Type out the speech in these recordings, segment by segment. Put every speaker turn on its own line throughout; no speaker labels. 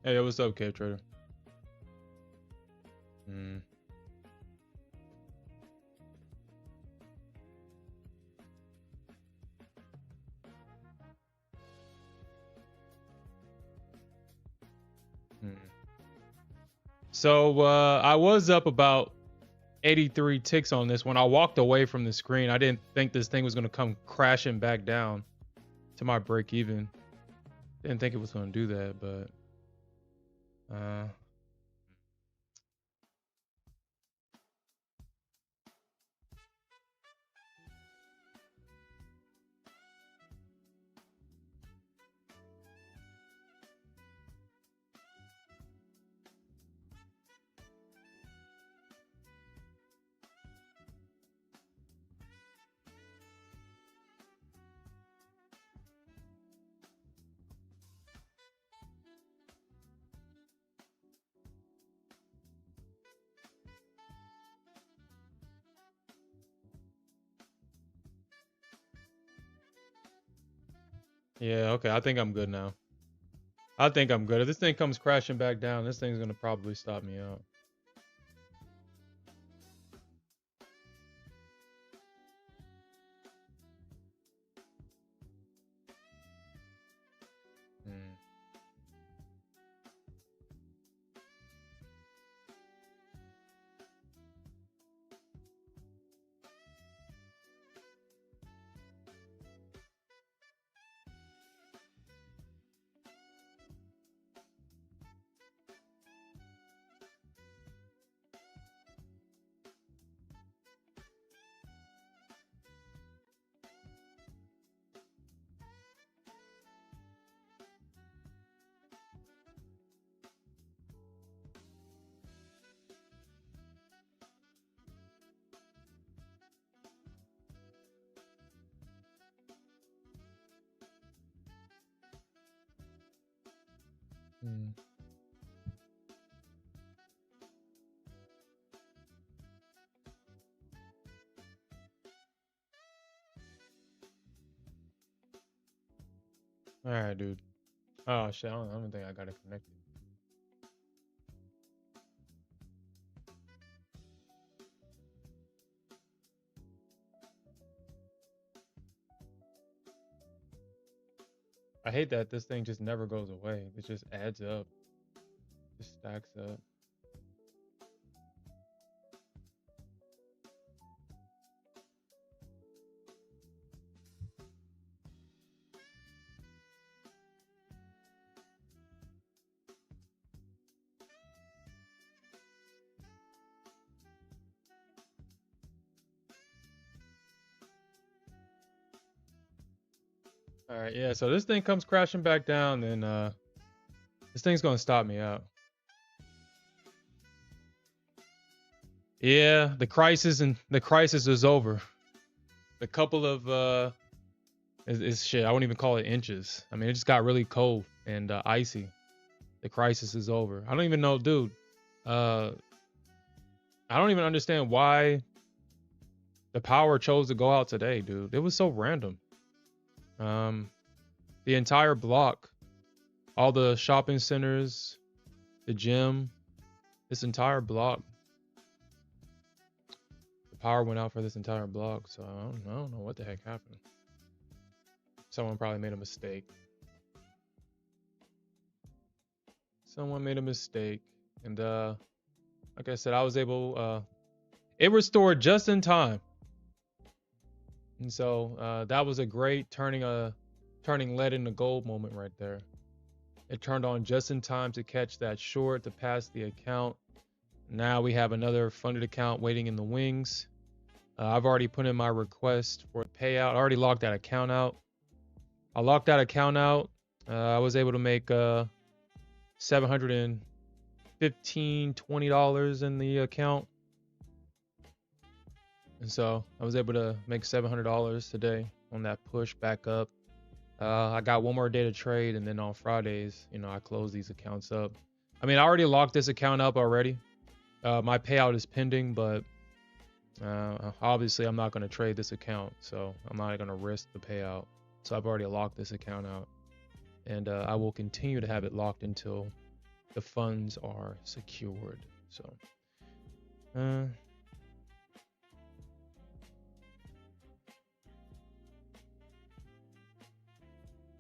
Hey, what's up, Cave Trader? Mm, mm. So I was up about 83 ticks on this when I walked away from the screen. I didn't think this thing was going to come crashing back down to my break even. Didn't think it was going to do that, but uh, yeah, okay. I think I'm good now. I think I'm good. If this thing comes crashing back down, this thing's going to probably stop me out. Mm. Mm. All right, dude. Oh, shit. I don't think I got it connected. I hate that this thing just never goes away. It just adds up. Just stacks up. All right, yeah. So this thing comes crashing back down, then this thing's gonna stop me out. Yeah, the crisis is over. The couple of is shit. I won't even call it inches. I mean, it just got really cold and icy. The crisis is over. I don't even know, dude. Uh, I don't even understand why the power chose to go out today, dude. It was so random. Um, the entire block, all the shopping centers, the gym, this entire block. The power went out for this entire block, so I don't know what the heck happened. Someone probably made a mistake. Someone made a mistake, and like I said, I was able. It restored just in time, and so that was a great turning lead into gold moment right there. It turned on just in time to catch that short to pass the account. Now we have another funded account waiting in the wings. I've already put in my request for a payout. I already locked that account out. I locked that account out. I was able to make $715, $20 in the account. And so I was able to make $700 today on that push back up. I got one more day to trade, and then on Fridays, I close these accounts up. I mean, I already locked this account up already. My payout is pending, but obviously I'm not going to trade this account, so I'm not going to risk the payout. So I've already locked this account out, and I will continue to have it locked until the funds are secured. So, uh,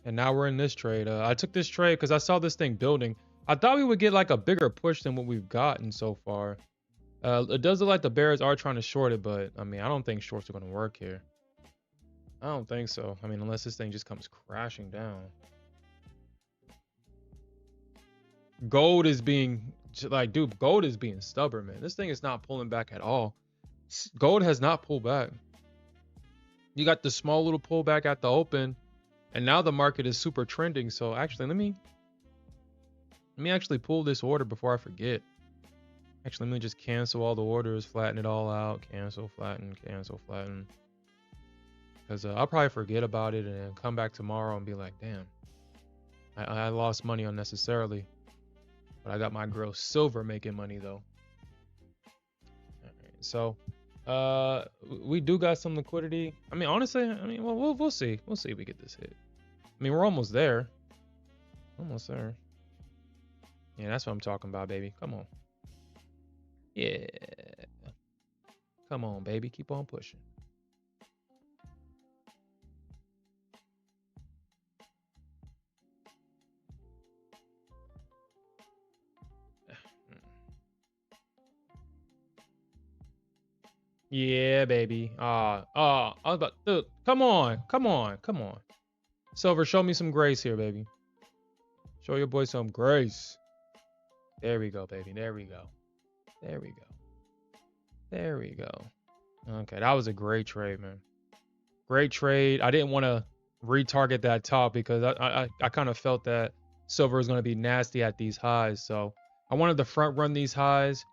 and now we're in this trade. I took this trade because I saw this thing building. I thought we would get like a bigger push than what we've gotten so far. It does look like the bears are trying to short it, but I mean, I don't think shorts are going to work here. I don't think so. I mean, unless this thing just comes crashing down. Gold is being like, dude, gold is being stubborn, man. This thing is not pulling back at all. Gold has not pulled back. You got the small little pullback at the open, and now the market is super trending. So actually, let me actually pull this order before I forget. Actually, let me just cancel all the orders, flatten it all out, cancel, flatten, because I'll probably forget about it and then come back tomorrow and be like, damn, I lost money unnecessarily, but I got my gross silver making money though. All right, so we do got some liquidity. I mean, honestly, I mean, well, we'll see. We'll see if we get this hit. I mean, we're almost there. Almost there. Yeah, that's what I'm talking about, baby. Come on. Yeah. Come on, baby. Keep on pushing. Yeah, baby. I was about, dude, come on. Silver, show me some grace here, baby. Show your boy some grace. There we go, baby. There we go. Okay, that was a great trade, man. Great trade. I didn't want to retarget that top because I kind of felt that silver was going to be nasty at these highs. So I wanted to front run these highs.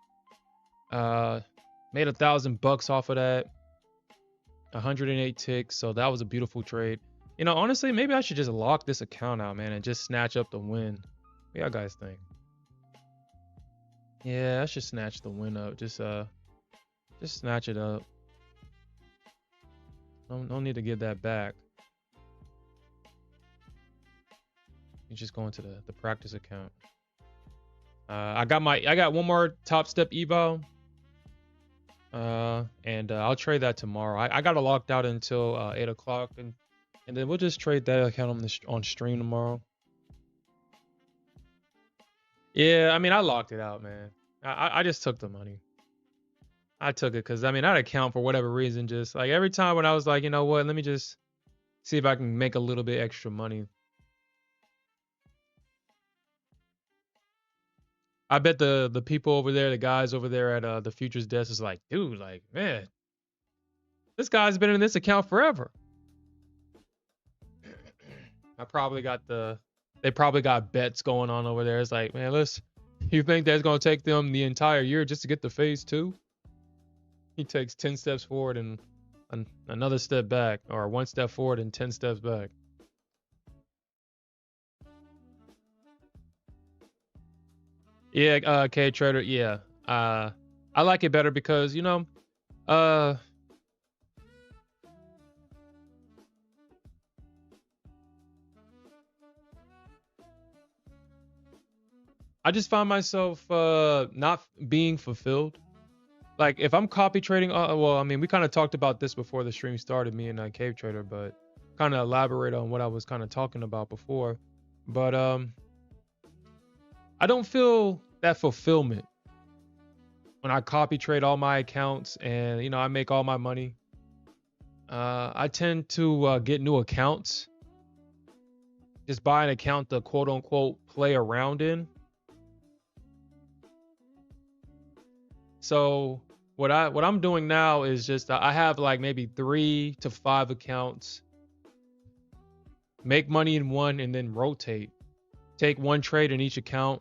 Made $1,000 off of that. 108 ticks. So that was a beautiful trade. You know, honestly, maybe I should just lock this account out, man, and just snatch up the win. What y'all guys think? Yeah, I should snatch the win up. Just snatch it up. No need to give that back. You just go into the practice account. I got one more top step evo. And I'll trade that tomorrow. I got it locked out until 8 o'clock, and then we'll just trade that account on stream tomorrow. Yeah, I mean, I locked it out, man. I just took the money. I took it because, I mean, that account, for whatever reason, just like every time when I was like, you know what, let me just see if I can make a little bit extra money. I bet the people over there, the guys over there at the futures desk is like, dude, like, man, this guy's been in this account forever. They probably got bets going on over there. It's like, man, you think that's gonna take them the entire year just to get to phase 2? He takes 10 steps forward and another step back, or 1 step forward and 10 steps back. Yeah, K Trader, yeah. I like it better because, you know, I just find myself not being fulfilled. Like if I'm copy trading, well, I mean, we kind of talked about this before the stream started, me and Cave Trader, but kind of elaborate on what I was kind of talking about before. But I don't feel that fulfillment when I copy trade all my accounts and, you know, I make all my money. I tend to get new accounts, just buy an account to quote unquote play around in. So what I'm doing now is just I have like maybe 3 to 5 accounts, make money in one and then rotate. Take one trade in each account.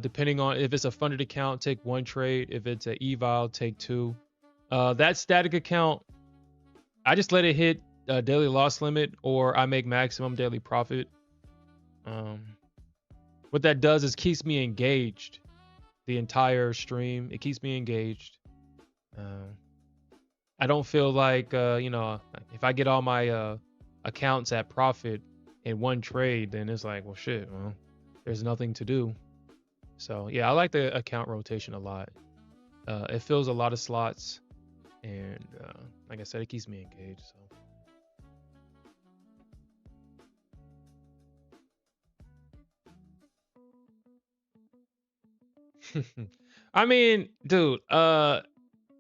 Depending on if it's a funded account, take 1 trade. If it's an eval, take 2. That static account, I just let it hit a daily loss limit or I make maximum daily profit. What that does is keeps me engaged the entire stream. It keeps me engaged. I don't feel like, you know, if I get all my accounts at profit in 1 trade, then it's like, well, shit, well, there's nothing to do. So yeah, I like the account rotation a lot. It fills a lot of slots, and like I said, it keeps me engaged. So I mean, dude, now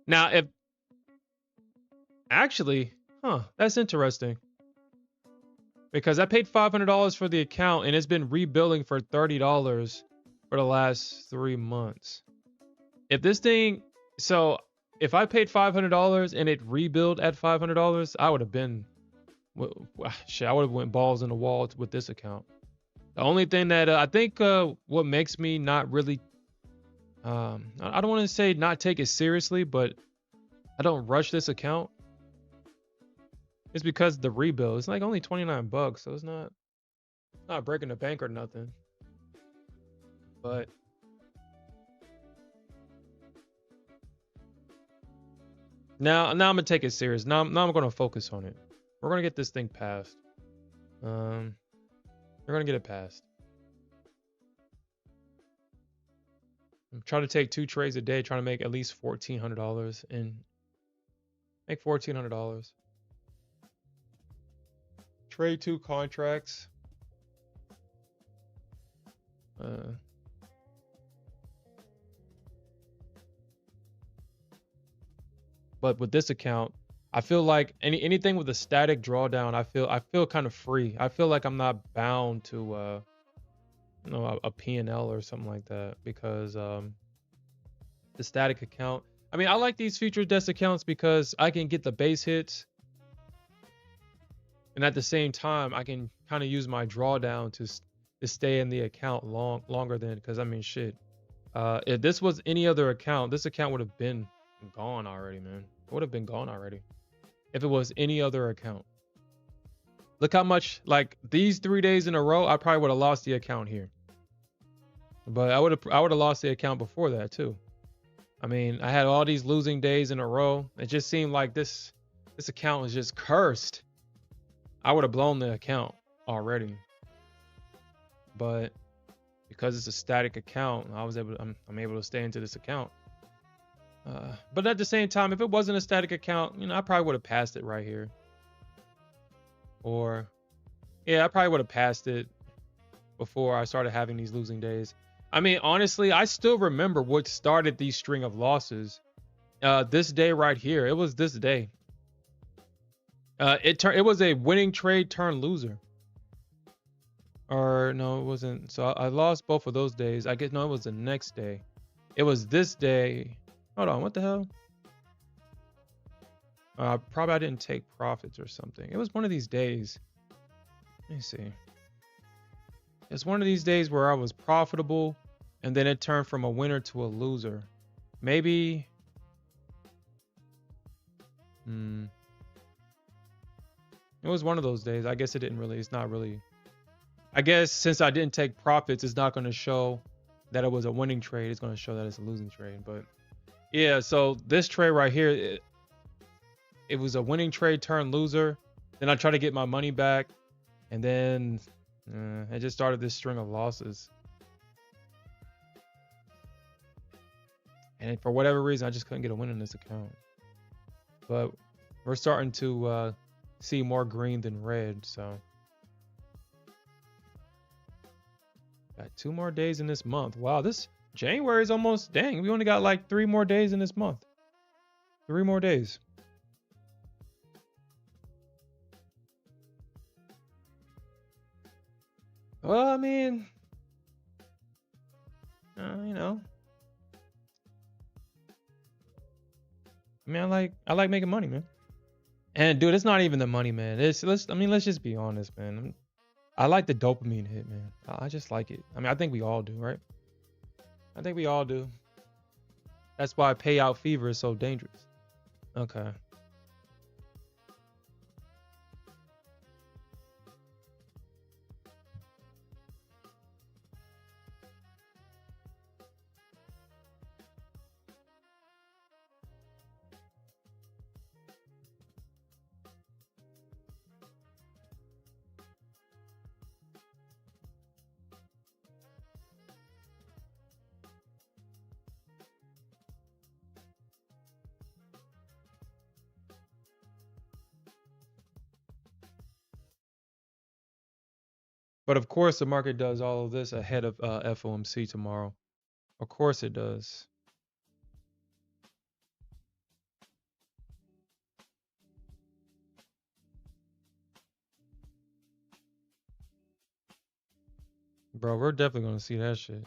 if actually, that's interesting because I paid $500 for the account and it's been rebuilding for $30 for the last 3 months. If this thing, so if I paid $500 and it rebuilt at $500, I would have been, shit, I would have went balls in the wall with this account. The only thing that I think what makes me not really, I don't want to say not take it seriously, but I don't rush this account. It's because the rebuild. It's like only $29, so it's not breaking the bank or nothing. But now I'm gonna take it serious. Now I'm gonna focus on it. We're gonna get this thing passed. We're gonna get it passed. I'm trying to take 2 trades a day, trying to make at least $1,400 and make $1,400. Trade 2 contracts. But with this account, I feel like anything with a static drawdown, I feel kind of free. I feel like I'm not bound to a P&L or something like that because the static account. I mean, I like these feature desk accounts because I can get the base hits, and at the same time, I can kind of use my drawdown to stay in the account longer than, because I mean, shit. If this was any other account, this account would have been gone already, man. It would have been gone already if it was any other account. Look how much, like these 3 days in a row, I probably would have lost the account here. But I would have lost the account before that too. I mean, I had all these losing days in a row. It just seemed like this account was just cursed. I would have blown the account already. But because it's a static account, I'm able to stay into this account. But at the same time, if it wasn't a static account, I probably would have passed it right here. Or, yeah, I probably would have passed it before I started having these losing days. I mean, honestly, I still remember what started these string of losses. This day right here, it was this day. It was a winning trade turn loser. Or no, it wasn't. So I lost both of those days. I guess no, it was the next day. It was this day. Hold on, what the hell? Probably I didn't take profits or something. It was one of these days. Let me see. It's one of these days where I was profitable and then it turned from a winner to a loser. Maybe. It was one of those days. I guess it's not really. I guess since I didn't take profits, it's not going to show that it was a winning trade. It's going to show that it's a losing trade. But yeah, so this trade right here, it was a winning trade turn loser. Then I tried to get my money back. And then I just started this string of losses. And for whatever reason, I just couldn't get a win in this account. But we're starting to see more green than red. So got 2 more days in this month. Wow, this January is almost, dang, we only got like 3 more days in this month. 3 more days. Well, I mean, I like making money, man. And dude, it's not even the money, man. Let's just be honest, man. I like the dopamine hit, man. I just like it. I mean, I think we all do, right? I think we all do. That's why payout fever is so dangerous. Okay. But of course, the market does all of this ahead of FOMC tomorrow. Of course, it does. Bro, we're definitely gonna see that shit.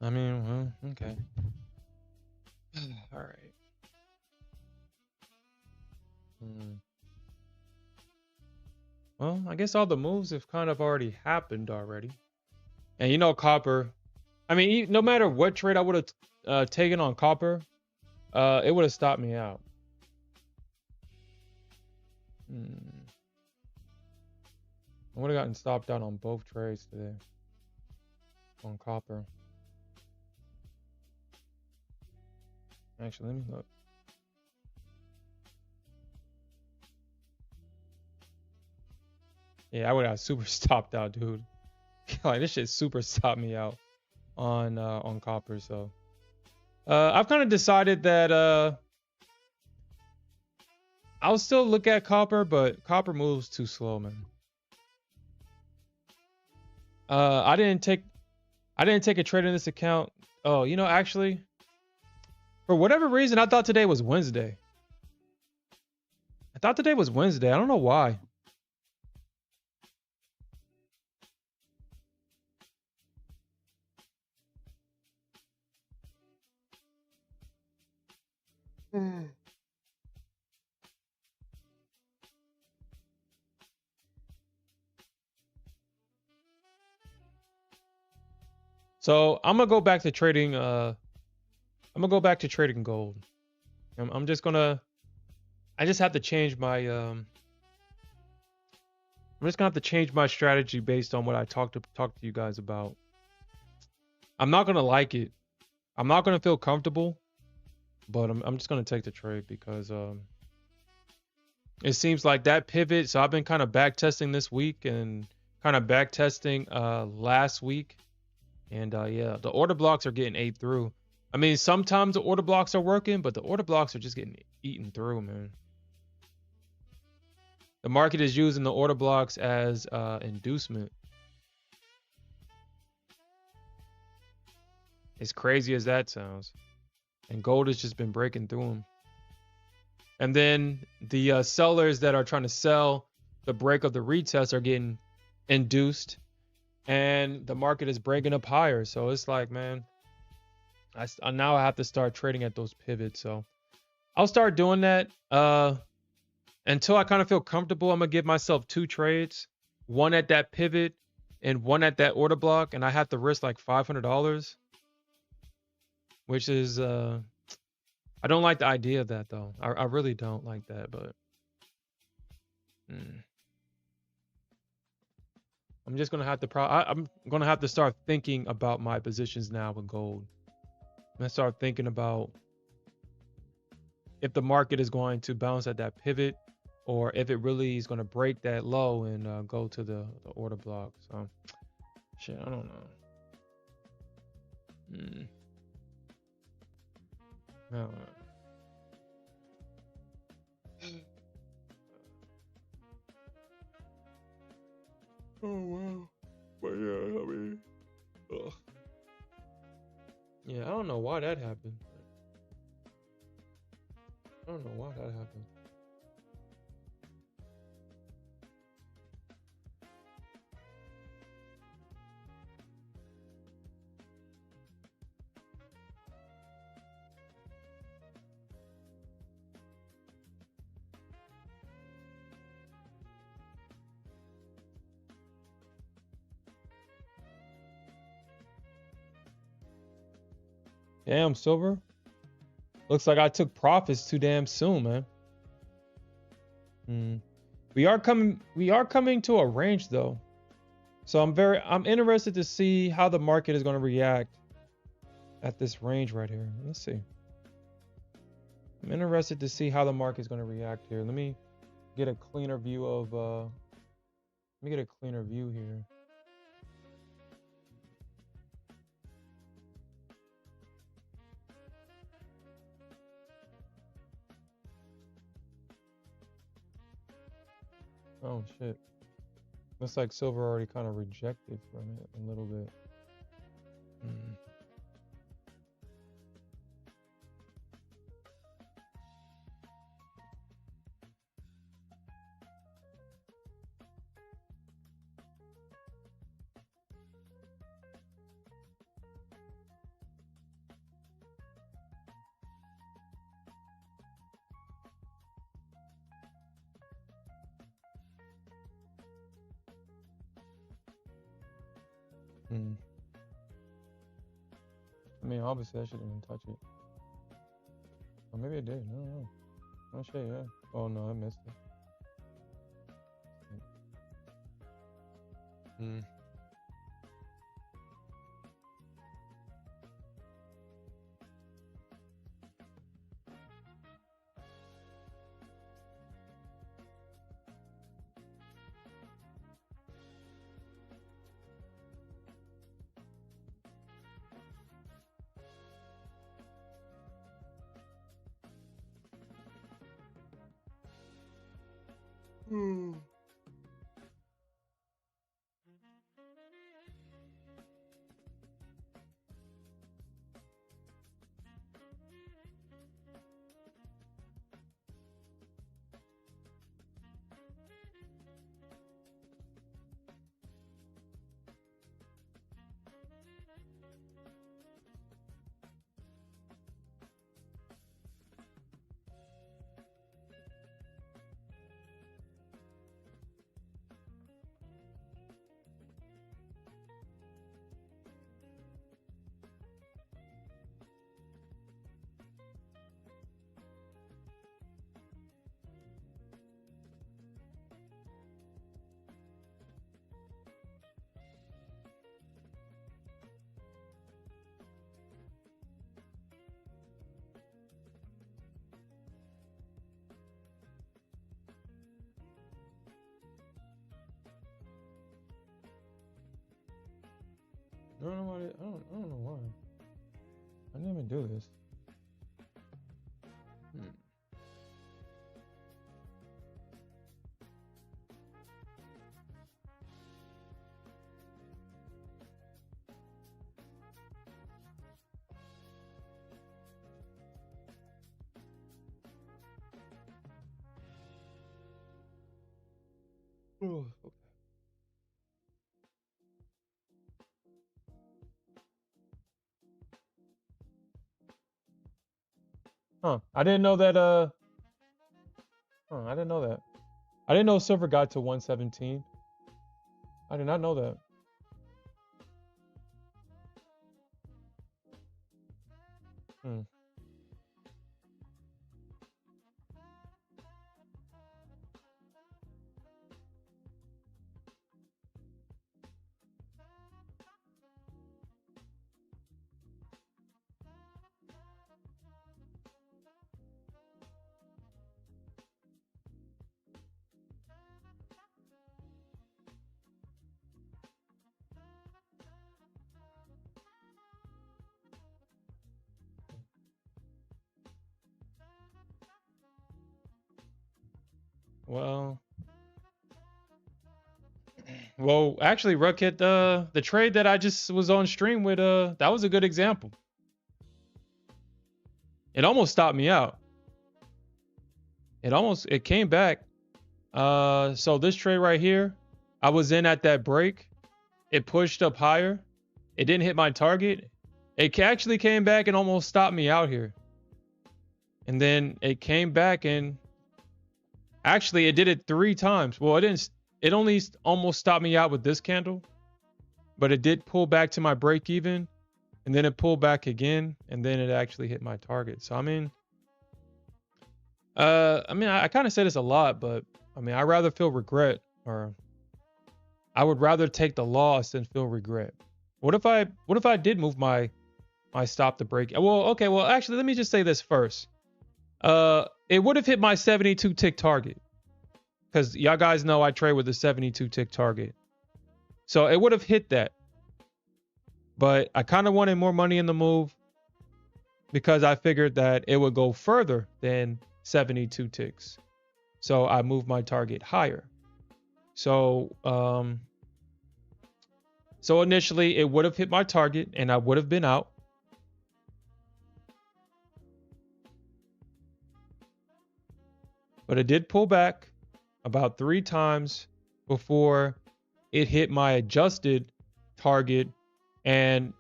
I mean, well, okay. All right. Well, I guess all the moves have kind of already happened already. And you know, copper. I mean, no matter what trade I would have taken on copper, it would have stopped me out. I would have gotten stopped out on both trades today. On copper. Actually, let me look. Yeah, I would have super stopped out, dude. Like this shit super stopped me out on copper. So I've kind of decided that I'll still look at copper, but copper moves too slow, man. I didn't take a trade in this account. Oh, you know, actually, for whatever reason, I thought today was Wednesday. I don't know why. So I'm gonna go back to trading. I'm gonna go back to trading gold. I'm just gonna. I just have to change my. I'm just gonna have to change my strategy based on what I talked to you guys about. I'm not gonna like it. I'm not gonna feel comfortable, but I'm just gonna take the trade because it seems like that pivot. So I've been kind of back testing this week and kind of back testing last week, and yeah, the order blocks are getting ate through. I mean, sometimes the order blocks are working, but the order blocks are just getting eaten through, man. The market is using the order blocks as inducement. As crazy as that sounds. And gold has just been breaking through them. And then the sellers that are trying to sell the break of the retest are getting induced. And the market is breaking up higher. So it's like, man, now I have to start trading at those pivots. So I'll start doing that. Until I kind of feel comfortable, I'm going to give myself 2 trades. One at that pivot and one at that order block. And I have to risk like $500. Which is, I don't like the idea of that, though. I really don't like that, but... I'm just going to have to... I'm going to have to start thinking about my positions now with gold. I'm going to start thinking about if the market is going to bounce at that pivot or if it really is going to break that low and go to the order block. So, shit, I don't know. I don't know. Oh, wow. But yeah, I mean... Ugh. Yeah, I don't know why that happened. I don't know why that happened. Damn, silver. Looks like I took profits too damn soon, man. We are coming to a range though. So I'm interested to see how the market is going to react at this range right here. Let's see. I'm interested to see how the market is going to react here. Let me get a cleaner view of let me get a cleaner view here. Oh shit. Looks like silver already kind of rejected from it a little bit. I mean, obviously I shouldn't even touch it. Or maybe I did. I don't know. Oh shit, yeah. Oh no, I missed it. I don't know why. I don't know why. I didn't even do this. Okay. Huh. I didn't know that I didn't know that. I didn't know silver got to 117. I did not know that. Well, actually, Ruckit, the trade that I just was on stream with, that was a good example. It almost stopped me out. It came back. So this trade right here, I was in at that break. It pushed up higher. It didn't hit my target. It actually came back and almost stopped me out here. And then it came back and actually it did it 3 times. Well, it didn't. It only almost stopped me out with this candle, but it did pull back to my break even, and then it pulled back again, and then it actually hit my target. So I mean, I kind of say this a lot, but I mean, I rather feel regret or I would rather take the loss than feel regret. What if I did move my stop to break? Well, okay, well actually let me just say this first. It would have hit my 72 tick target. Because y'all guys know I trade with a 72 tick target. So it would have hit that. But I kind of wanted more money in the move because I figured that it would go further than 72 ticks. So I moved my target higher. So initially it would have hit my target and I would have been out. But it did pull back about 3 times before it hit my adjusted target, and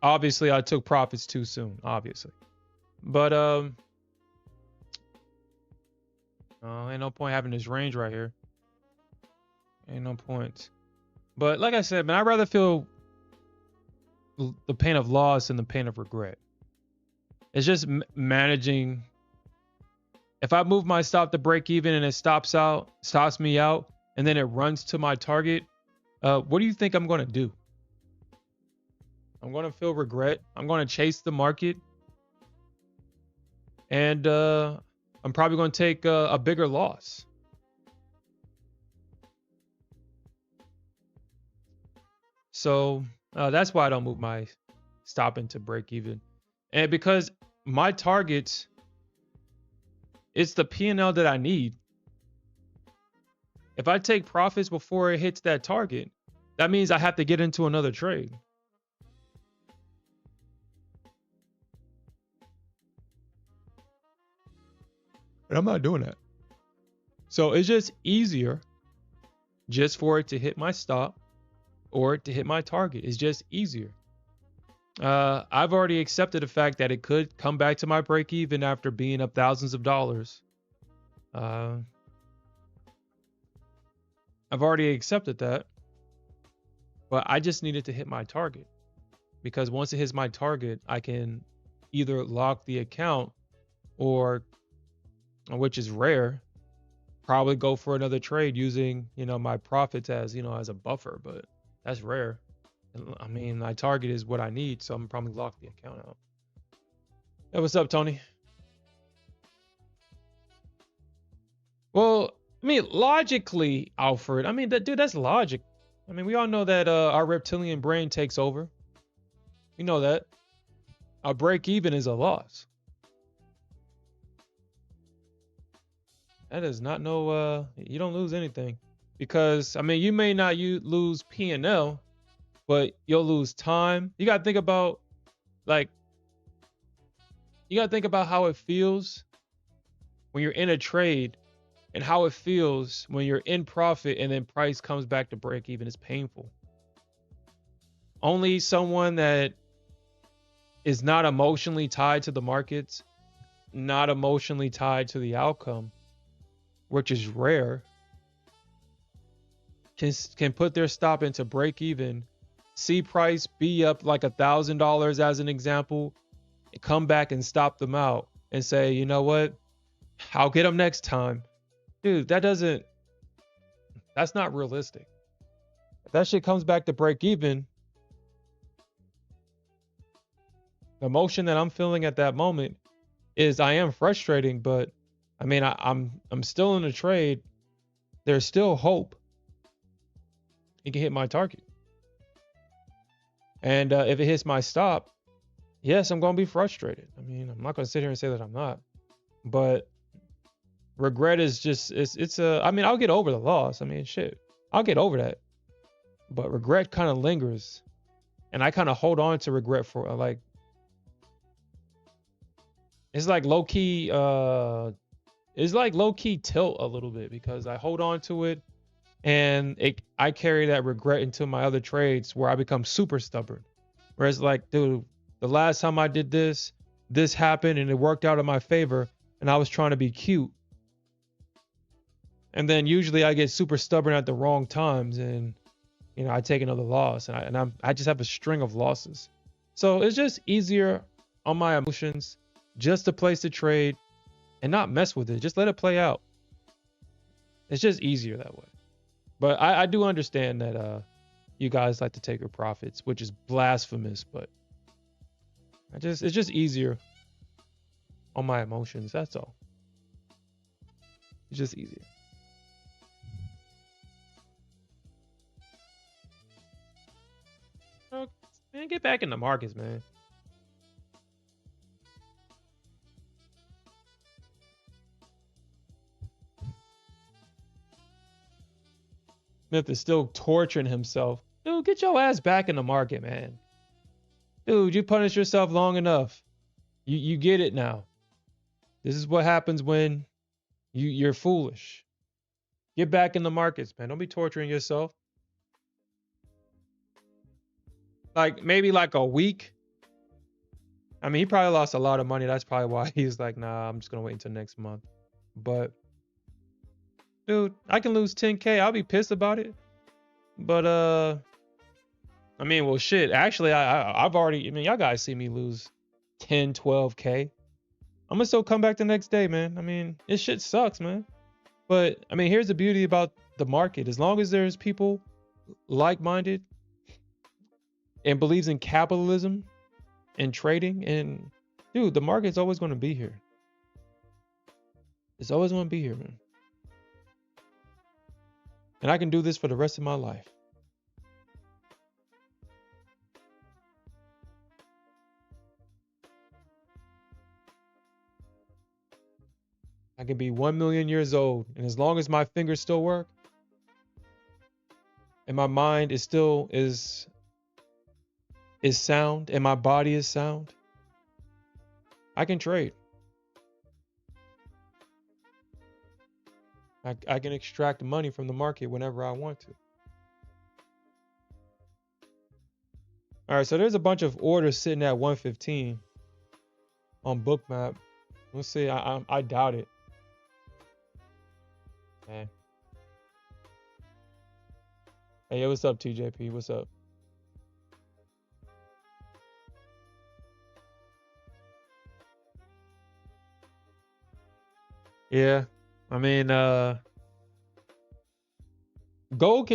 obviously I took profits too soon, obviously. But ain't no point having this range right here. Ain't no point. But like I said, man, I'd rather feel the pain of loss than the pain of regret. It's just managing. If I move my stop to break even and it stops me out, and then it runs to my target, what do you think I'm going to do? I'm going to feel regret. I'm going to chase the market. And I'm probably going to take a bigger loss. So that's why I don't move my stop into break even. And because my targets, it's the P&L that I need. If I take profits before it hits that target, that means I have to get into another trade. And I'm not doing that. So it's just easier just for it to hit my stop or to hit my target. It's just easier. I've already accepted the fact that it could come back to my break even after being up thousands of dollars. I've already accepted that. But I just needed to hit my target. Because once it hits my target, I can either lock the account or, which is rare, probably go for another trade using, my profits as, as a buffer. But that's rare. I mean, my target is what I need, so I'm probably lock the account out. Hey, what's up, Tony? Well, I mean, logically, Alfred, I mean, dude, that's logic. I mean, we all know that our reptilian brain takes over. You know that. A break even is a loss. That is not you don't lose anything. Because, I mean, you may not lose P&L, but you'll lose time. You got to think about, how it feels when you're in a trade and how it feels when you're in profit and then price comes back to break even. It's painful. Only someone that is not emotionally tied to the markets, not emotionally tied to the outcome, which is rare, can put their stop into break even, see price be up like $1,000 as an example, come back and stop them out and say, you know what, I'll get them next time. Dude, that's not realistic. If that shit comes back to break even, the emotion that I'm feeling at that moment is I am frustrating, but I mean, I'm still in a trade. There's still hope. He can hit my target. And if it hits my stop, yes, I'm going to be frustrated. I mean, I'm not going to sit here and say that I'm not. But regret is just, I mean, I'll get over the loss. I mean, shit, I'll get over that. But regret kind of lingers. And I kind of hold on to regret for it's like low key tilt a little bit because I hold on to it and I carry that regret into my other trades where I become super stubborn. Whereas dude, the last time I did this happened and it worked out in my favor and I was trying to be cute. And then usually I get super stubborn at the wrong times and, I take another loss and I just have a string of losses. So it's just easier on my emotions just to place the trade and not mess with it. Just let it play out. It's just easier that way. But I do understand that you guys like to take your profits, which is blasphemous, but it's just easier on my emotions. That's all. It's just easier. Oh, man, get back in the markets, man. Smith is still torturing himself. Dude, get your ass back in the market, man. Dude, you punished yourself long enough. You get it now. This is what happens when you're foolish. Get back in the markets, man. Don't be torturing yourself. Like maybe like a week. I mean, he probably lost a lot of money. That's probably why he's like, nah, I'm just gonna wait until next month. But dude, I can lose 10K. I'll be pissed about it. But I mean, well shit. Actually, I've already, I mean, y'all guys see me lose 10, 12K. I'm gonna still come back the next day, man. I mean, this shit sucks, man. But I mean, here's the beauty about the market. As long as there's people like-minded and believes in capitalism and trading, and dude, the market's always going to be here. It's always going to be here, man. And I can do this for the rest of my life. I can be 1 million years old, and as long as my fingers still work and my mind is still is sound and my body is sound, I can trade. I can extract money from the market whenever I want to. All right, so there's a bunch of orders sitting at 115 on Bookmap. Let's see. I doubt it. Man. Hey, what's up, TJP? What's up? Yeah, I mean, gold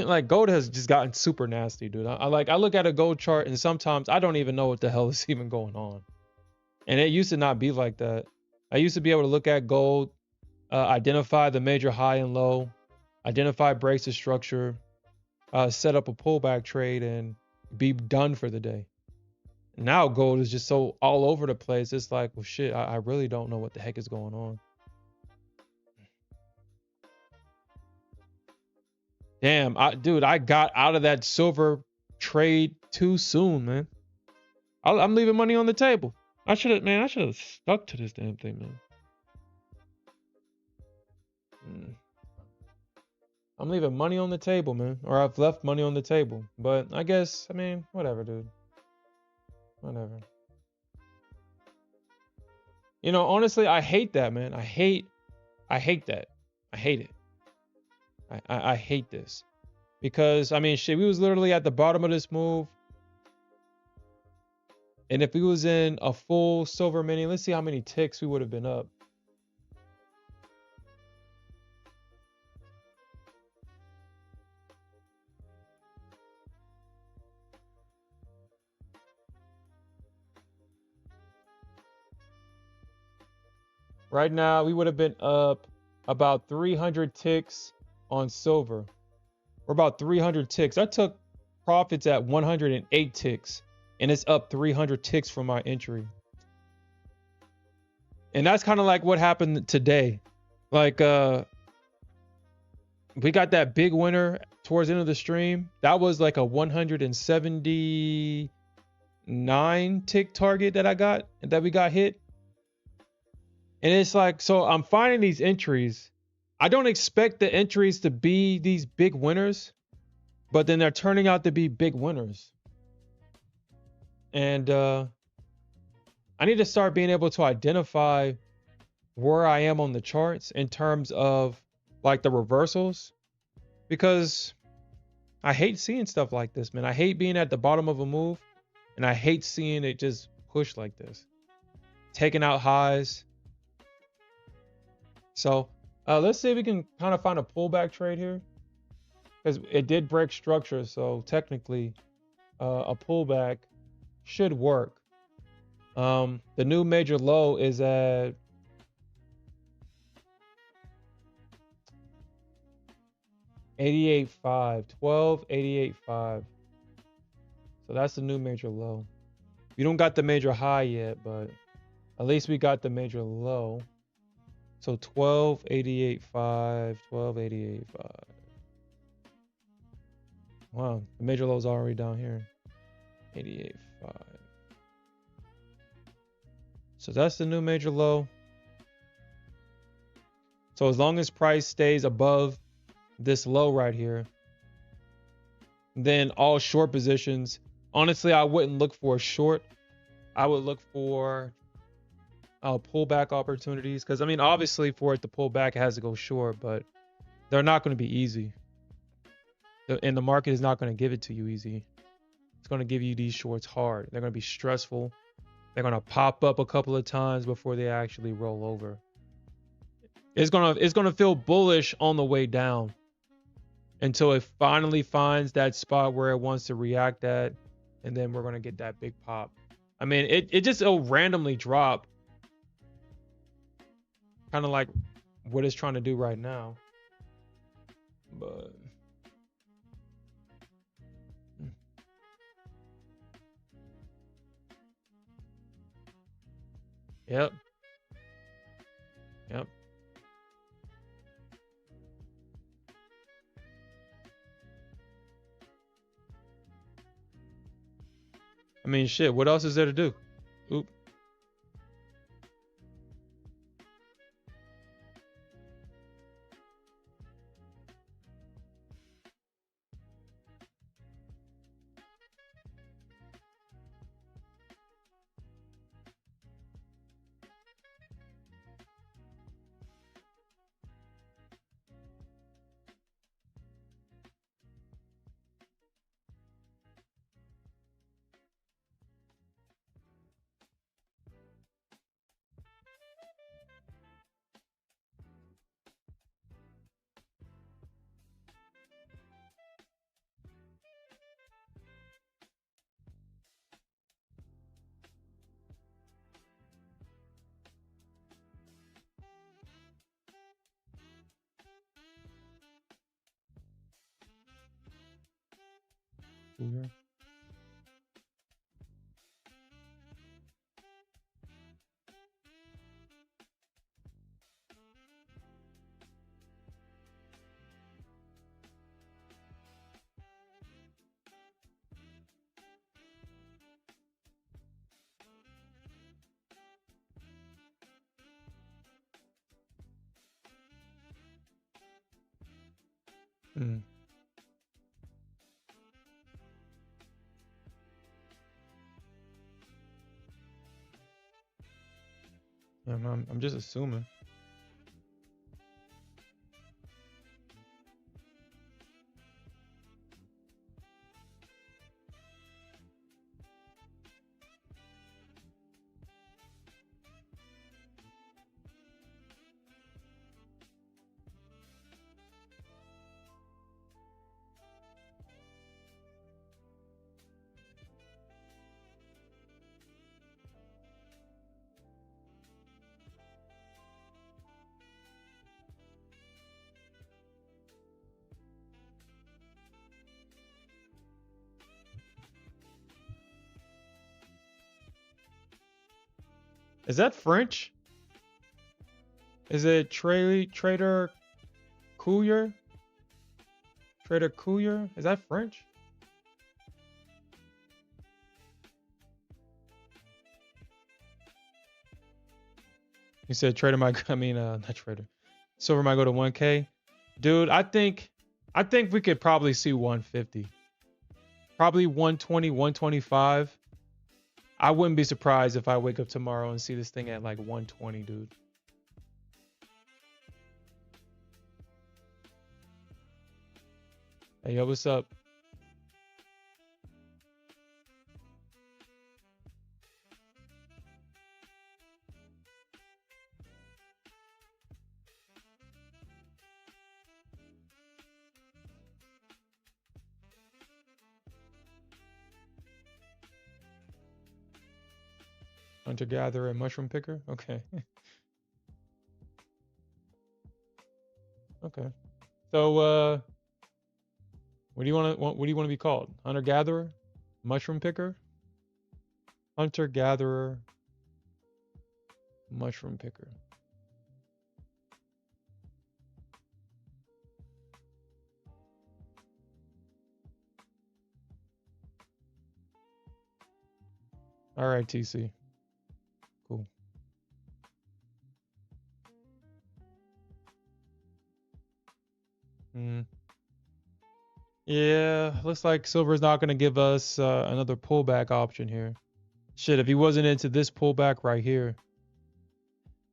has just gotten super nasty, dude. I look at a gold chart and sometimes I don't even know what the hell is even going on. And it used to not be like that. I used to be able to look at gold, identify the major high and low, identify breaks of structure, set up a pullback trade, and be done for the day. Now gold is just so all over the place. It's like, well, shit, I really don't know what the heck is going on. Damn, dude, I got out of that silver trade too soon, man. I'm leaving money on the table. I should have stuck to this damn thing, man. I'm leaving money on the table, man. Or I've left money on the table. But I guess, I mean, whatever, dude. Whatever. You know, honestly, I hate that, man. I hate that. I hate it. I hate this. Because, I mean, shit, we was literally at the bottom of this move. And if we was in a full silver mini, let's see how many ticks we would have been up. Right now, we would have been up about 300 ticks on silver. We're about 300 ticks. I took profits at 108 ticks, and it's up 300 ticks from my entry. And that's kind of like what happened today. Like, we got that big winner towards the end of the stream. That was like a 179 tick target that we got hit. And it's like, so I'm finding these entries. I don't expect the entries to be these big winners, but then they're turning out to be big winners. And I need to start being able to identify where I am on the charts in terms of like the reversals, because I hate seeing stuff like this, man. I hate being at the bottom of a move, and I hate seeing it just push like this, taking out highs. So let's see if we can kind of find a pullback trade here. because it did break structure. So technically, a pullback should work. The new major low is at 88.5, 1288.5. So that's the new major low. We don't got the major high yet, but at least we got the major low. So 1288.5, 1288.5. Wow, the major low is already down here. 88.5. So that's the new major low. So as long as price stays above this low right here, then all short positions, honestly, I wouldn't look for a short. I would look for pullback opportunities, because I mean, obviously for it to pull back, it has to go short, but they're not going to be easy. And the market is not going to give it to you easy. It's going to give you these shorts hard. They're going to be stressful. They're going to pop up a couple of times before they actually roll over. It's going to feel bullish on the way down until it finally finds that spot where it wants to react at, and then we're going to get that big pop. I mean, it'll randomly drop, kind of like what it's trying to do right now. But yep. I mean, shit, what else is there to do? Oop. Mm. I'm just assuming. Is that French? Is it Trader Couillard? Trader Couillard? Is that French? You said Trader might, I mean, not Trader. Silver might go to 1K. Dude, I think we could probably see 150. Probably 120, 125. I wouldn't be surprised if I wake up tomorrow and see this thing at like 120, dude. Hey, yo, what's up? Hunter gatherer and mushroom picker. Okay. Okay. So what do you want to be called? Hunter gatherer, mushroom picker, hunter gatherer, mushroom picker. All right, TC. Cool. Yeah, looks like Silver's not going to give us another pullback option here. Shit, if he wasn't into this pullback right here.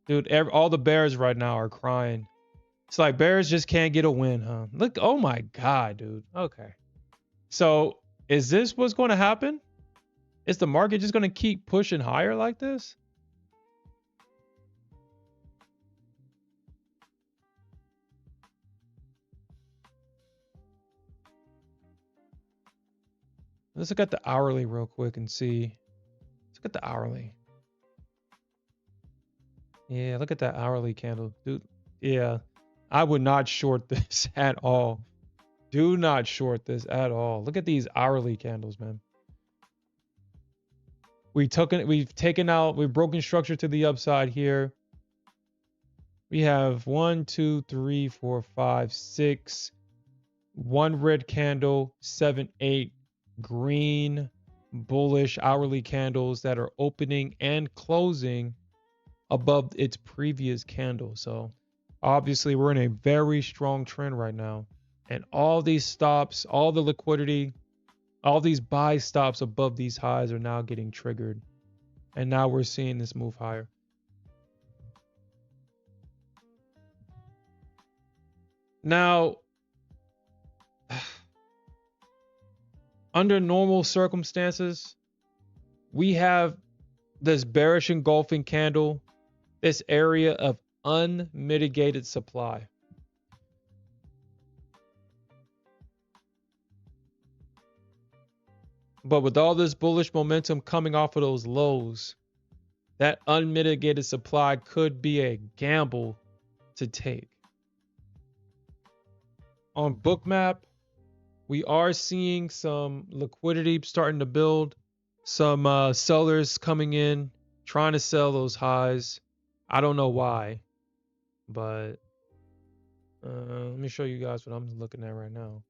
Dude, all the bears right now are crying. It's like bears just can't get a win, huh? Look, oh my God, dude. Okay. So is this what's going to happen? Is the market just going to keep pushing higher like this? Let's look at the hourly real quick and see. Let's look at the hourly. Yeah, look at that hourly candle. Dude, yeah. I would not short this at all. Do not short this at all. Look at these hourly candles, man. We've broken structure to the upside here. We have 1, 2, 3, 4, 5, 6. 1 red candle, 7, 8 green bullish hourly candles that are opening and closing above its previous candle. So obviously we're in a very strong trend right now. And all these stops, all the liquidity, all these buy stops above these highs are now getting triggered. And now we're seeing this move higher. Now, under normal circumstances, we have this bearish engulfing candle, this area of unmitigated supply. But with all this bullish momentum coming off of those lows, that unmitigated supply could be a gamble to take. On Bookmap, we are seeing some liquidity starting to build. Some sellers coming in, trying to sell those highs. I don't know why, but let me show you guys what I'm looking at right now.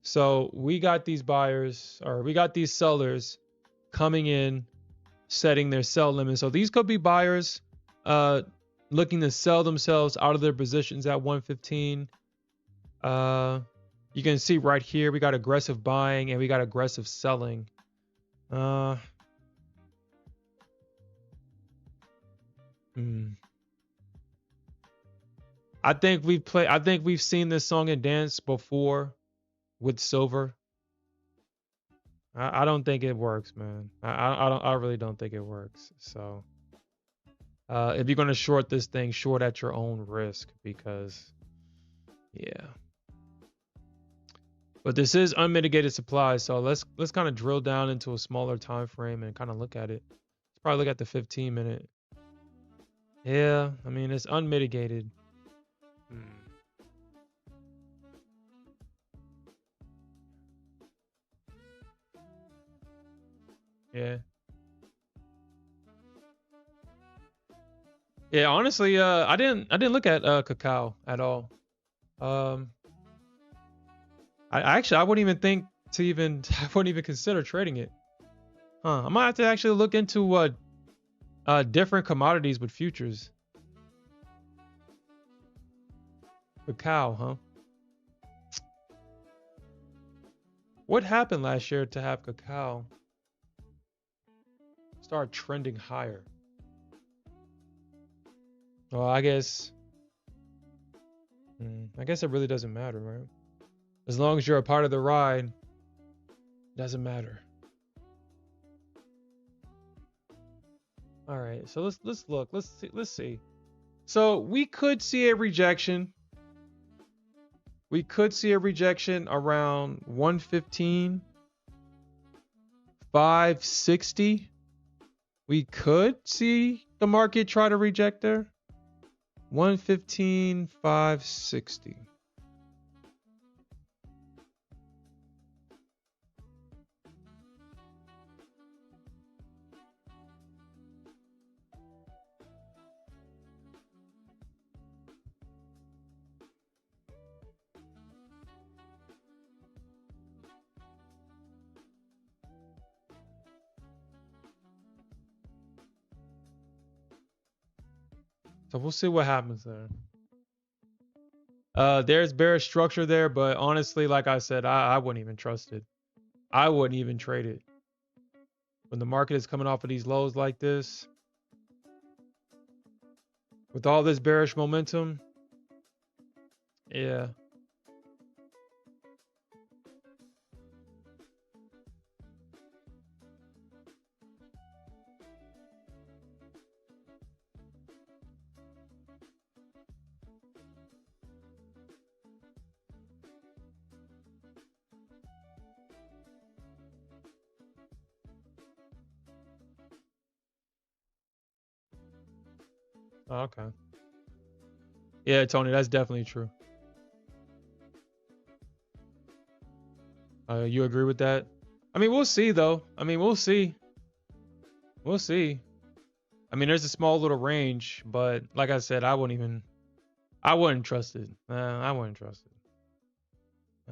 So we got these buyers, or we got these sellers coming in, setting their sell limit. So these could be buyers looking to sell themselves out of their positions at 115. You can see right here, we got aggressive buying and we got aggressive selling. I think we've seen this song and dance before with silver. I don't think it works, man. I really don't think it works. So if you're gonna short this thing, short at your own risk, because yeah. But this is unmitigated supply, so let's kind of drill down into a smaller time frame and kind of look at it. Let's probably look at the 15-minute. Yeah, I mean it's unmitigated. Yeah. Yeah, honestly, I didn't look at cacao at all. I wouldn't even think to even I wouldn't even consider trading it. I might have to actually look into different commodities with futures. Cacao, huh? What happened last year to have cacao start trending higher? Well, I guess it really doesn't matter, right? As long as you're a part of the ride, it doesn't matter. All right, so let's look. Let's see. So we could see a rejection. We could see a rejection around 115.5 560. We could see the market try to reject there. 115,560. So we'll see what happens there. There's bearish structure there, but honestly, like I said, I wouldn't even trust it. I wouldn't even trade it. When the market is coming off of these lows like this, with all this bearish momentum, yeah. Oh, okay. Yeah, Tony, that's definitely true. You agree with that? I mean, we'll see though. I mean, we'll see. We'll see. I mean, there's a small little range, but like I said, I wouldn't trust it. I wouldn't trust it.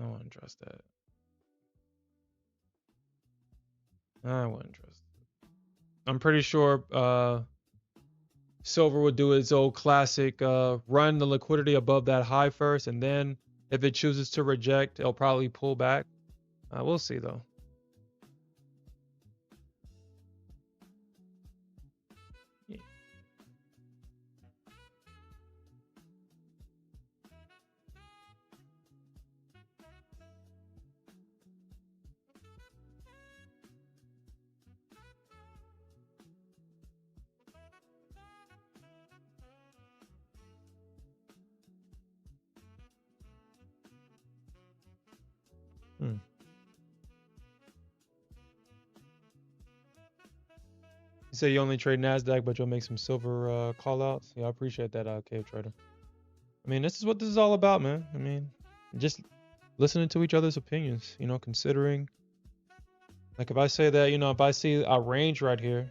I wouldn't trust that. I wouldn't trust it. I'm pretty sure silver would do its old classic run the liquidity above that high first, and then if it chooses to reject, it'll probably pull back. We'll see though. Yeah. Hmm. You say you only trade Nasdaq, but you'll make some silver call outs. Yeah, I appreciate that, Cave Trader. I mean, this is what this is all about, man. I mean, just listening to each other's opinions. You know, considering, like, if I say that, you know, if I see a range right here,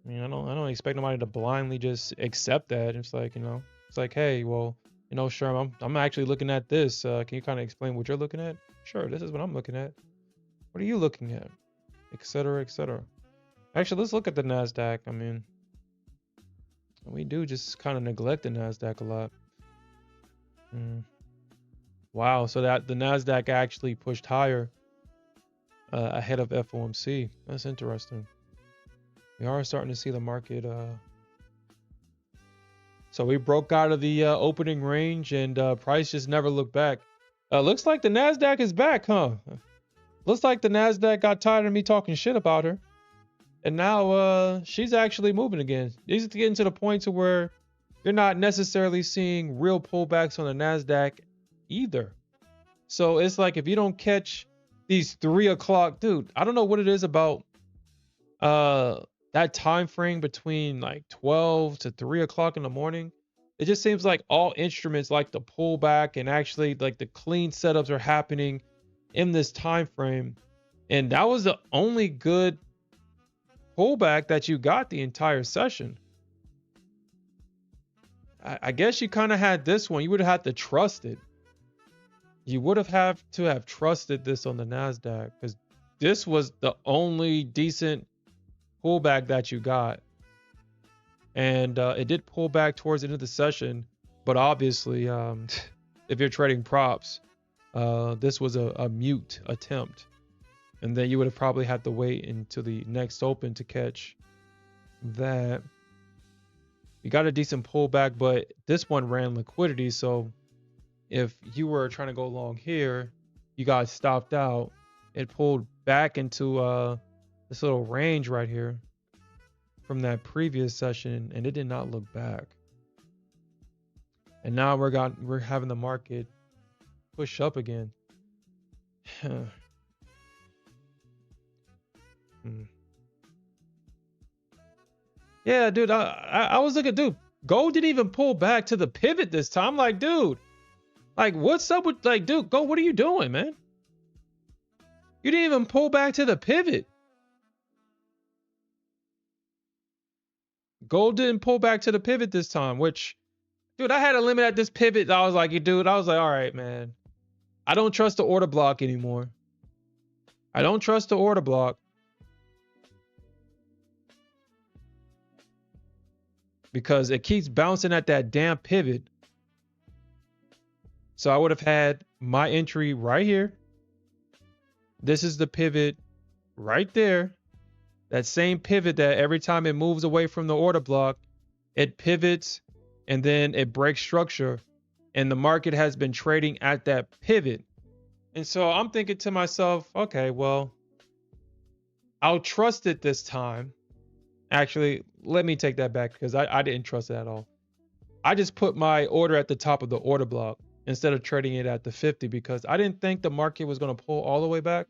I mean, I don't expect nobody to blindly just accept that. It's like, you know, it's like, hey, well, you know, sure, I'm actually looking at this. Can you kind of explain what you're looking at? Sure, this is what I'm looking at. What are you looking at? Et cetera, et cetera. Actually, let's look at the Nasdaq. I mean, we do just kind of neglect the Nasdaq a lot. Wow, so that the Nasdaq actually pushed higher ahead of FOMC. That's interesting. We are starting to see the market. So we broke out of the opening range, and price just never looked back. Looks like the Nasdaq is back, huh? Looks like the Nasdaq got tired of me talking shit about her, and now she's actually moving again. These are getting to the point to where you're not necessarily seeing real pullbacks on the Nasdaq either. So it's like if you don't catch these 3 o'clock, dude, I don't know what it is about that time frame between like 12 to 3 o'clock in the morning. It just seems like all instruments like to pull back, and actually like the clean setups are happening in this time frame. And that was the only good pullback that you got the entire session. I guess you kind of had this one. You would have had to trust it. You would have to have trusted this on the Nasdaq, because this was the only decent pullback that you got. And it did pull back towards the end of the session, but obviously if you're trading props, this was a mute attempt, and then you would have probably had to wait until the next open to catch that. You got a decent pullback, but this one ran liquidity, so if you were trying to go long here, you got stopped out. It pulled back into this little range right here from that previous session, and it did not look back. And now we're having the market push up again. Mm. Yeah, dude. I was looking, dude. Gold didn't even pull back to the pivot this time. Like, dude, like, what's up with, like, dude, gold, what are you doing, man? You didn't even pull back to the pivot. Gold didn't pull back to the pivot this time, which, dude, I had a limit at this pivot. I was like, dude, I was like, all right, man. I don't trust the order block anymore. I don't trust the order block. Because it keeps bouncing at that damn pivot. So I would have had my entry right here. This is the pivot right there. That same pivot that every time it moves away from the order block, it pivots and then it breaks structure. And the market has been trading at that pivot. And so I'm thinking to myself, okay, well, I'll trust it this time. Actually, let me take that back because I didn't trust it at all. I just put my order at the top of the order block instead of trading it at the 50 because I didn't think the market was going to pull all the way back.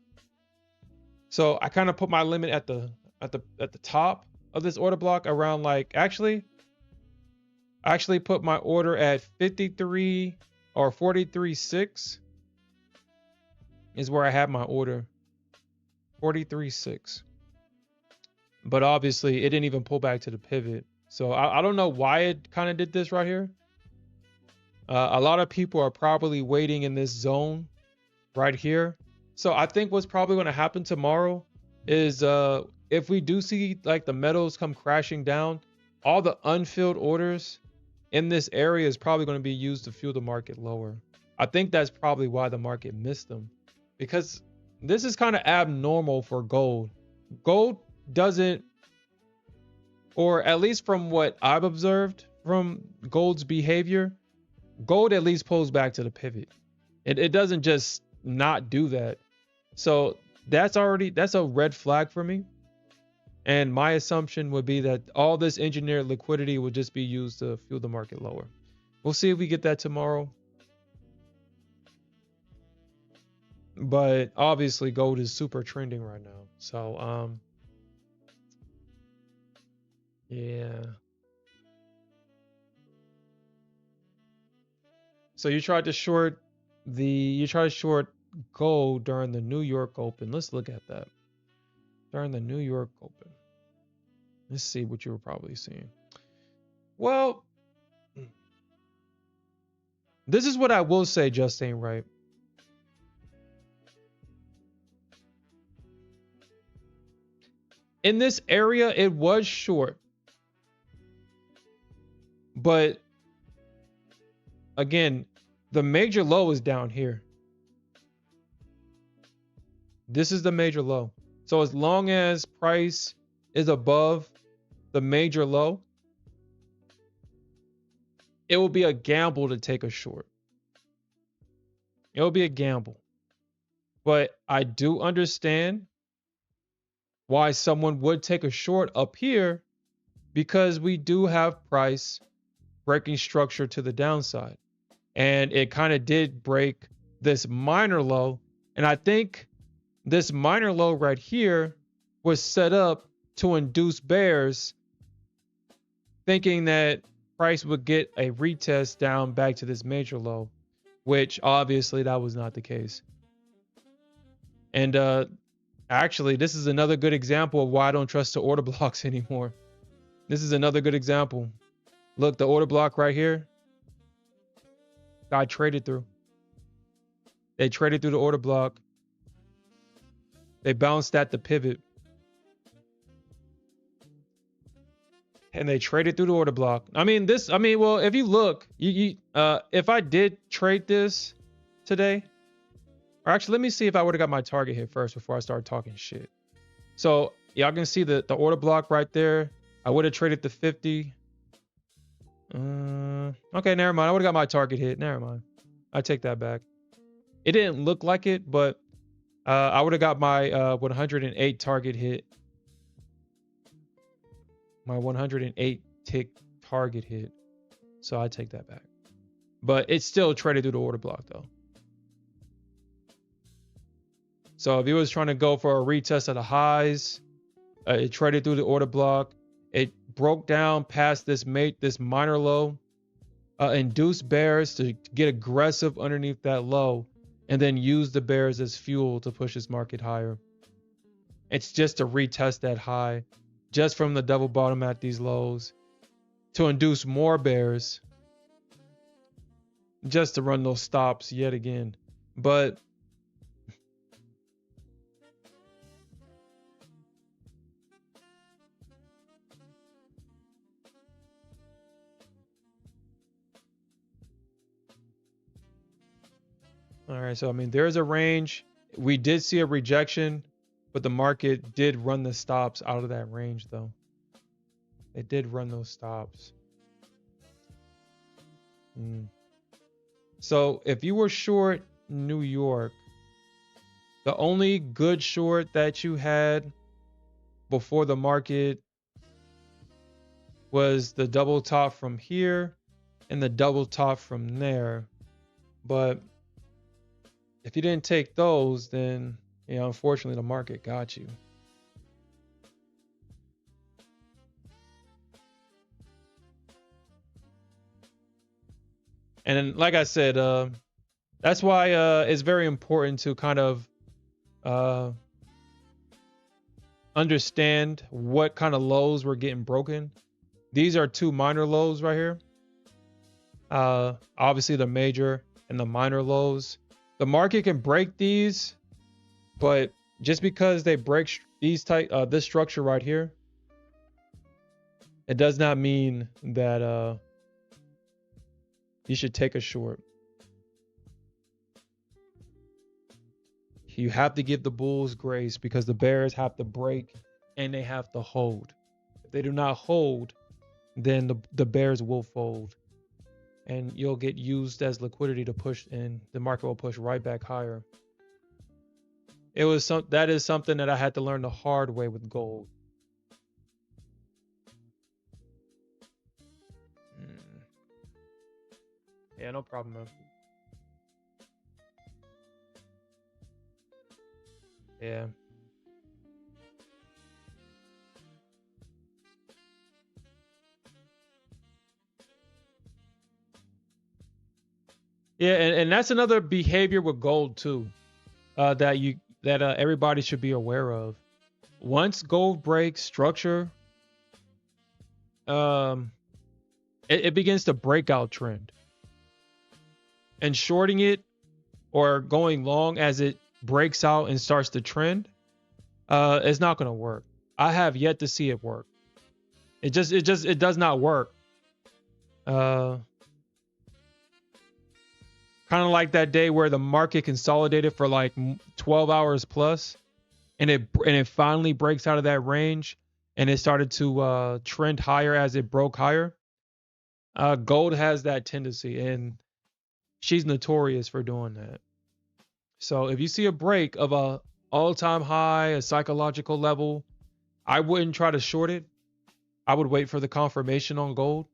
So I kind of put my limit at the top of this order block around, like, I actually put my order at 53 or 43.6 is where I had my order. 43.6. But obviously it didn't even pull back to the pivot. So I don't know why it kind of did this right here. A lot of people are probably waiting in this zone right here. So I think what's probably going to happen tomorrow is if we do see like the metals come crashing down, all the unfilled orders in this area is probably going to be used to fuel the market lower. I think that's probably why the market missed them, because this is kind of abnormal for gold. Gold doesn't, or at least from what I've observed from gold's behavior, gold at least pulls back to the pivot. It doesn't just not do that. So that's a red flag for me. And my assumption would be that all this engineered liquidity would just be used to fuel the market lower. We'll see if we get that tomorrow. But obviously gold is super trending right now. So yeah. So you tried to short gold during the New York Open. Let's look at that. During the New York Open. Let's see what you were probably seeing. Well, this is what I will say, Justine, right? In this area, it was short. But again, the major low is down here. This is the major low. So as long as price is above the major low, it will be a gamble to take a short. It will be a gamble. But I do understand why someone would take a short up here, because we do have price breaking structure to the downside. And it kind of did break this minor low. And I think this minor low right here was set up to induce bears, thinking that price would get a retest down back to this major low, which obviously that was not the case. And actually, this is another good example of why I don't trust the order blocks anymore. This is another good example. Look, the order block right here, guy traded through. They traded through the order block. They bounced at the pivot. And they traded through the order block. Well, if you look, if I did trade this today, or actually, let me see if I would have got my target hit first before I start talking shit. So y'all can see the order block right there. I would have traded the 50. Okay, never mind. I would have got my target hit. Never mind. I take that back. It didn't look like it, but I would have got my 108 target hit. My 108 tick target hit. So I take that back. But it's still traded through the order block though. So if he was trying to go for a retest of the highs, It traded through the order block. It broke down past this minor low, induced bears to get aggressive underneath that low, and then use the bears as fuel to push this market higher. It's just to retest that high, just from the double bottom at these lows, to induce more bears, just to run those stops yet again. But all right, so I mean, there's a range. We did see a rejection, but the market did run the stops out of that range, though. It did run those stops. So if you were short New York, the only good short that you had before the market was the double top from here and the double top from there. But if you didn't take those, then, you know, unfortunately, the market got you. And then, like I said, that's why it's very important to kind of understand what kind of lows were getting broken. These are two minor lows right here. Obviously, the major and the minor lows. The market can break these, but just because they break these this structure right here, it does not mean that you should take a short. You have to give the bulls grace because the bears have to break and they have to hold. If they do not hold, then the bears will fold. And you'll get used as liquidity to push, and the market will push right back higher. That is something that I had to learn the hard way with gold. Yeah, no problem, man. Yeah. Yeah, and that's another behavior with gold too, that everybody should be aware of. Once gold breaks structure, it begins to breakout trend. And shorting it or going long as it breaks out and starts to trend, it's not going to work. I have yet to see it work. It does not work. Kind of like that day where the market consolidated for like 12 hours plus, and it finally breaks out of that range, and it started to trend higher as it broke higher. Gold has that tendency, and she's notorious for doing that. So if you see a break of a all-time high, a psychological level, I wouldn't try to short it. I would wait for the confirmation on gold.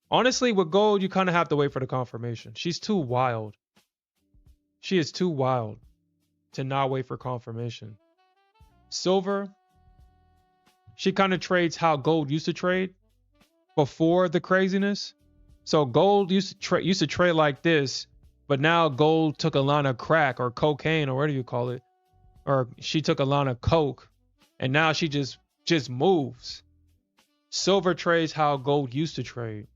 Honestly, with gold, you kind of have to wait for the confirmation. She's too wild. She is too wild to not wait for confirmation. Silver, she kind of trades how gold used to trade before the craziness. So gold used to trade like this, but now gold took a line of crack or cocaine or whatever you call it, or she took a line of coke, and now she just moves. Silver trades how gold used to trade.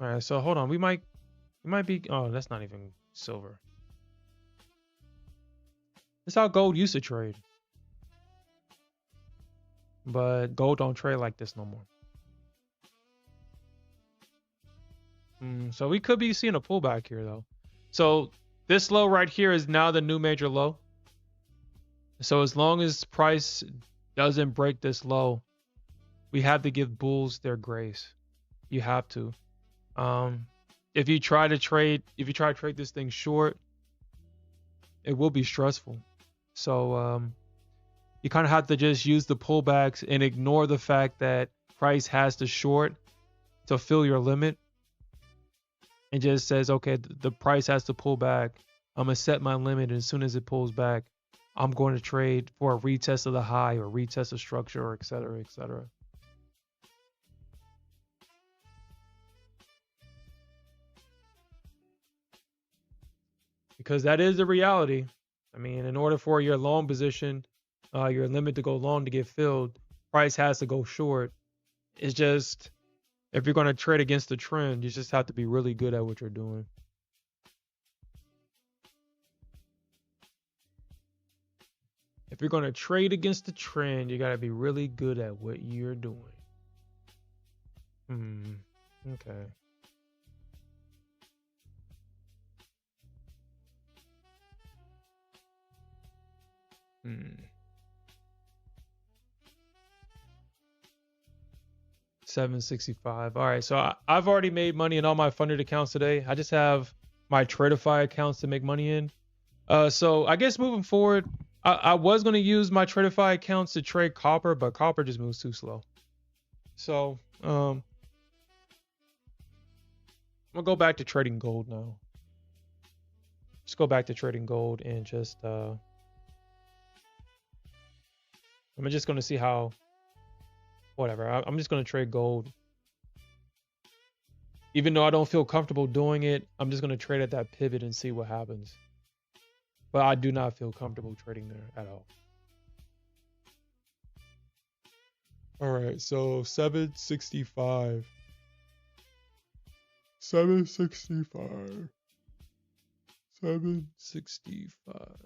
All right, so hold on. We might be. Oh, that's not even silver. That's how gold used to trade. But gold don't trade like this no more. So we could be seeing a pullback here though. So this low right here is now the new major low. So as long as price doesn't break this low, we have to give bulls their grace. You have to. If you try to trade this thing short, it will be stressful. So you kind of have to just use the pullbacks and ignore the fact that price has to short to fill your limit, and just says, okay, the price has to pull back I'm gonna set my limit, and as soon as it pulls back, I'm going to trade for a retest of the high or retest of structure or et cetera, et cetera. Because that is the reality. I mean, in order for your long position, your limit to go long to get filled, price has to go short. It's just, if you're going to trade against the trend, you just have to be really good at what you're doing. If you're going to trade against the trend, you got to be really good at what you're doing. Okay. Hmm. 765. All right, so I've already made money in all my funded accounts today. I just have my Tradify accounts to make money in. So I guess moving forward, I was going to use my Tradify accounts to trade copper, but copper just moves too slow. So I'm gonna go back to trading gold now. Just go back to trading gold and just I'm just gonna see how. Whatever. I'm just gonna trade gold. Even though I don't feel comfortable doing it, I'm just gonna trade at that pivot and see what happens. But I do not feel comfortable trading there at all. All right, so 765. 765. 765.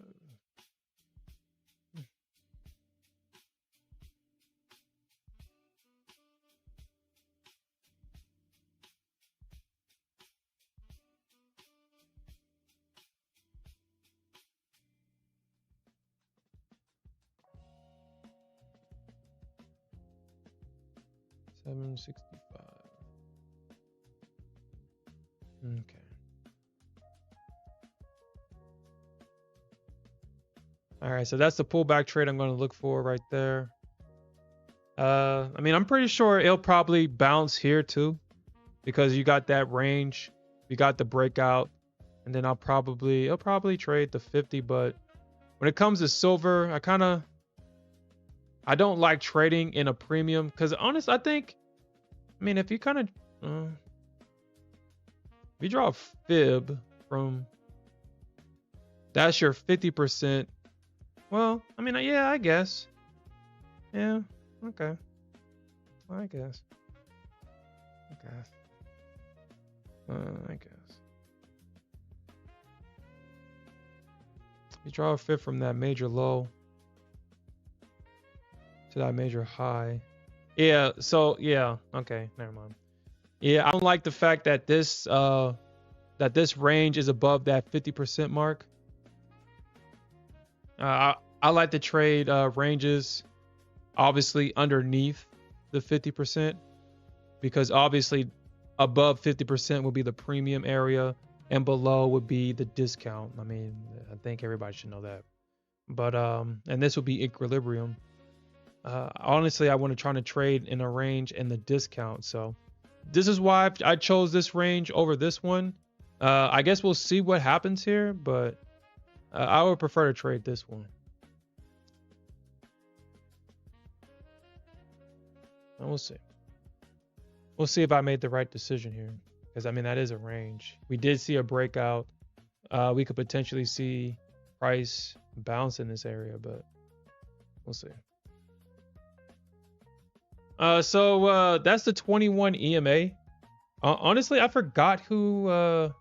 Okay. All right, so that's the pullback trade I'm going to look for right there. I mean, I'm pretty sure it'll probably bounce here too, because you got that range, you got the breakout, and then it'll probably trade the 50. But when it comes to silver, I don't like trading in a premium because honestly, I mean, if you kind of if you draw a fib from, that's your 50%. Well, I mean, yeah, I guess. Yeah, okay. I guess. I guess. You draw a fib from that major low to that major high. Yeah, so yeah, okay, never mind. Yeah, I don't like the fact that this range is above that 50% mark. I like to trade ranges obviously underneath the 50%, because obviously above 50% would be the premium area and below would be the discount. I mean, I think everybody should know that. But and this would be equilibrium. Honestly, I want to try to trade in a range in the discount. So this is why I chose this range over this one. I guess we'll see what happens here, but I would prefer to trade this one. And we'll see. We'll see if I made the right decision here, because I mean, that is a range. We did see a breakout. We could potentially see price bounce in this area, but we'll see. So that's the 21 EMA. Honestly, I forgot who. I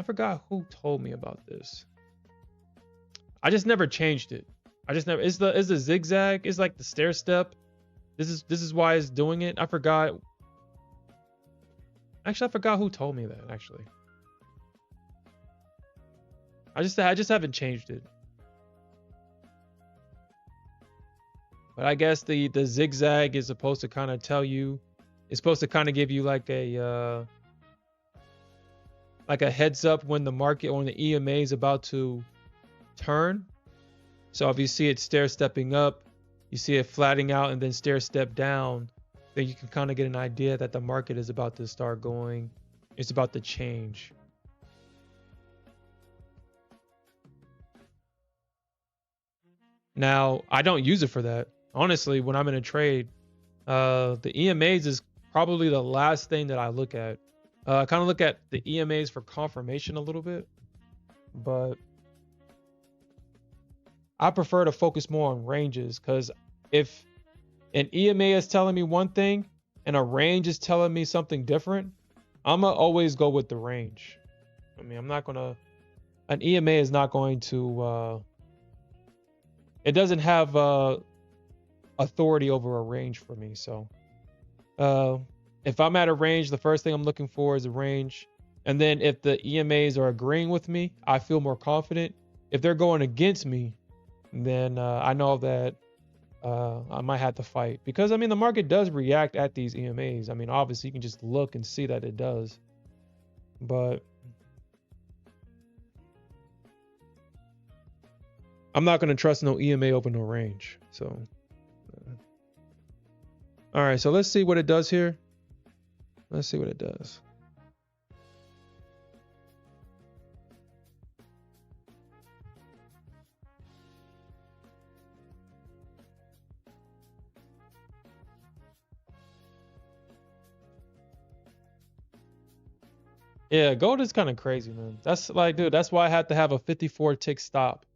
forgot who told me about this. I just never changed it. I just never. Is the zigzag? Is like the stair step. This is why it's doing it. I forgot. Actually, I forgot who told me that. Actually, I just haven't changed it. But I guess the zigzag is supposed to kind of tell you, it's supposed to kind of give you like a heads up when the market or when the EMA is about to turn. So if you see it stair stepping up, you see it flattening out and then stair step down, then you can kind of get an idea that the market is about to start going, it's about to change. Now, I don't use it for that. Honestly, when I'm in a trade, the EMAs is probably the last thing that I look at. I kind of look at the EMAs for confirmation a little bit, but I prefer to focus more on ranges, because if an EMA is telling me one thing and a range is telling me something different, I'm gonna always go with the range. I mean, an EMA is not going to, it doesn't have authority over a range for me. So if I'm at a range, the first thing I'm looking for is a range. And then if the EMAs are agreeing with me, I feel more confident. If they're going against me, then I know that I might have to fight, because I mean, the market does react at these EMAs. I mean, obviously you can just look and see that it does, but I'm not going to trust no EMA open no range. So all right, so let's see what it does here. Let's see what it does. Yeah, gold is kind of crazy, man. That's like, dude, that's why I had to have a 54 tick stop.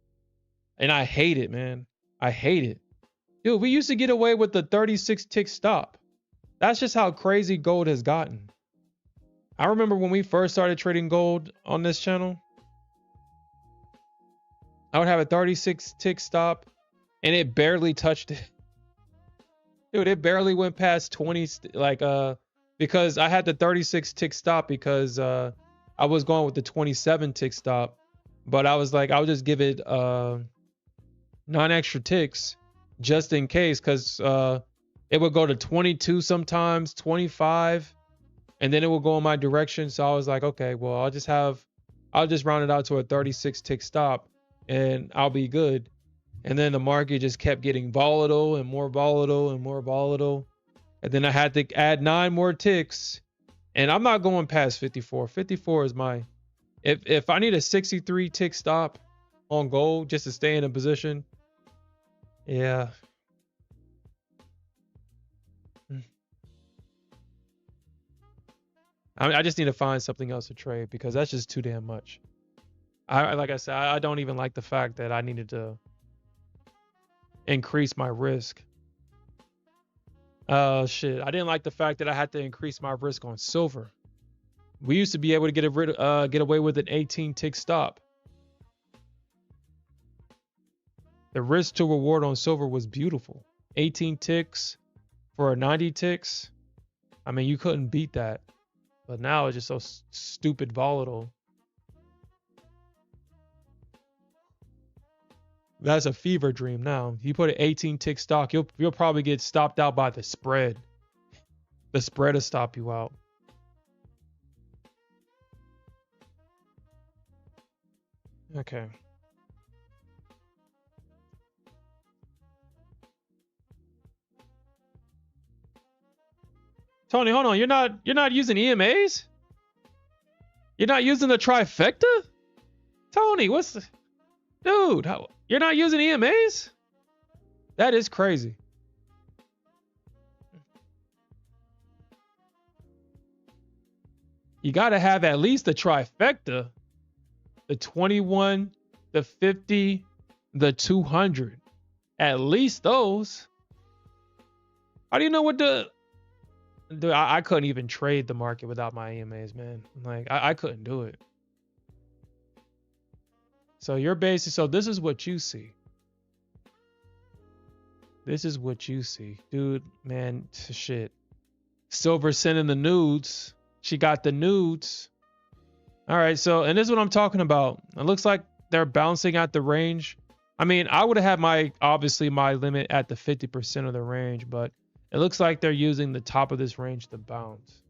And I hate it, man. I hate it. Dude, we used to get away with the 36 tick stop. That's just how crazy gold has gotten. I remember when we first started trading gold on this channel, I would have a 36 tick stop and it barely touched it. Dude, it barely went past 20, because I had the 36 tick stop because I was going with the 27 tick stop, but I was like, I'll just give it 9 extra ticks just in case, because it would go to 22 sometimes, 25, and then it will go in my direction. So I was like, okay, well, I'll just round it out to a 36 tick stop and I'll be good. And then the market just kept getting volatile and more volatile and more volatile. And then I had to add 9 more ticks. And I'm not going past 54. 54 is my, if I need a 63 tick stop on gold just to stay in a position. Yeah. I just need to find something else to trade, because that's just too damn much. Like I said, I don't even like the fact that I needed to increase my risk. Shit, I didn't like the fact that I had to increase my risk on silver. We used to be able to get away with an 18 tick stop. The risk to reward on silver was beautiful. 18 ticks for a 90 ticks. I mean, you couldn't beat that. But now it's just so stupid volatile. That's a fever dream now. You put an 18 tick stock, you'll probably get stopped out by the spread. The spread will stop you out. Okay. Tony, hold on. You're not using EMAs? You're not using the trifecta? Tony, dude, you're not using EMAs? That is crazy. You got to have at least the trifecta. The 21, the 50, the 200. At least those. How do you know what the... Dude, I couldn't even trade the market without my EMAs, man. Like, I couldn't do it. So so this is what you see. This is what you see. Dude, man, shit. Silver sending the nudes. She got the nudes. All right, so, and this is what I'm talking about. It looks like they're bouncing at the range. I mean, I would have had obviously my limit at the 50% of the range, but it looks like they're using the top of this range to bounce.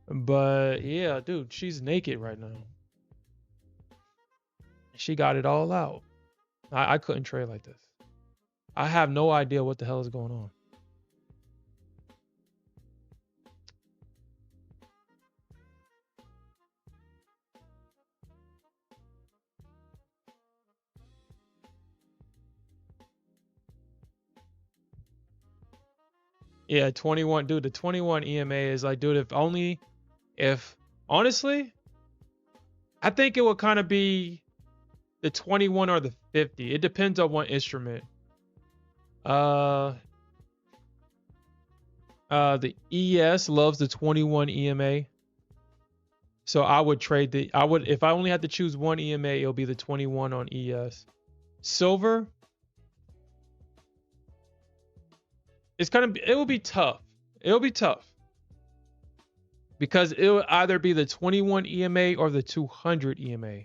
But yeah, dude, she's naked right now. She got it all out. I couldn't trade like this. I have no idea what the hell is going on. Yeah, 21, dude. The 21 EMA is like, dude. If honestly, I think it would kind of be the 21 or the 50. It depends on what instrument. Uh, the ES loves the 21 EMA. So I would trade if I only had to choose one EMA, it'll be the 21 on ES. Silver, it will be tough. It'll be tough. Because it will either be the 21 EMA or the 200 EMA.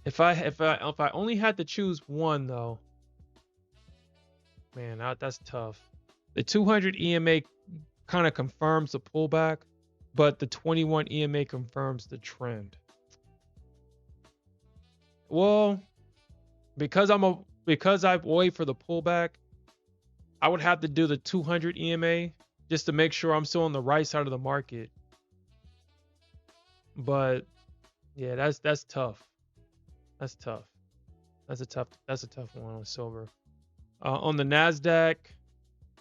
If I only had to choose one though, man, that's tough. The 200 EMA kind of confirms the pullback, but the 21 EMA confirms the trend. Well, because I wait for the pullback, I would have to do the 200 EMA just to make sure I'm still on the right side of the market. But yeah, that's tough. That's tough. That's a tough one on silver. On the Nasdaq,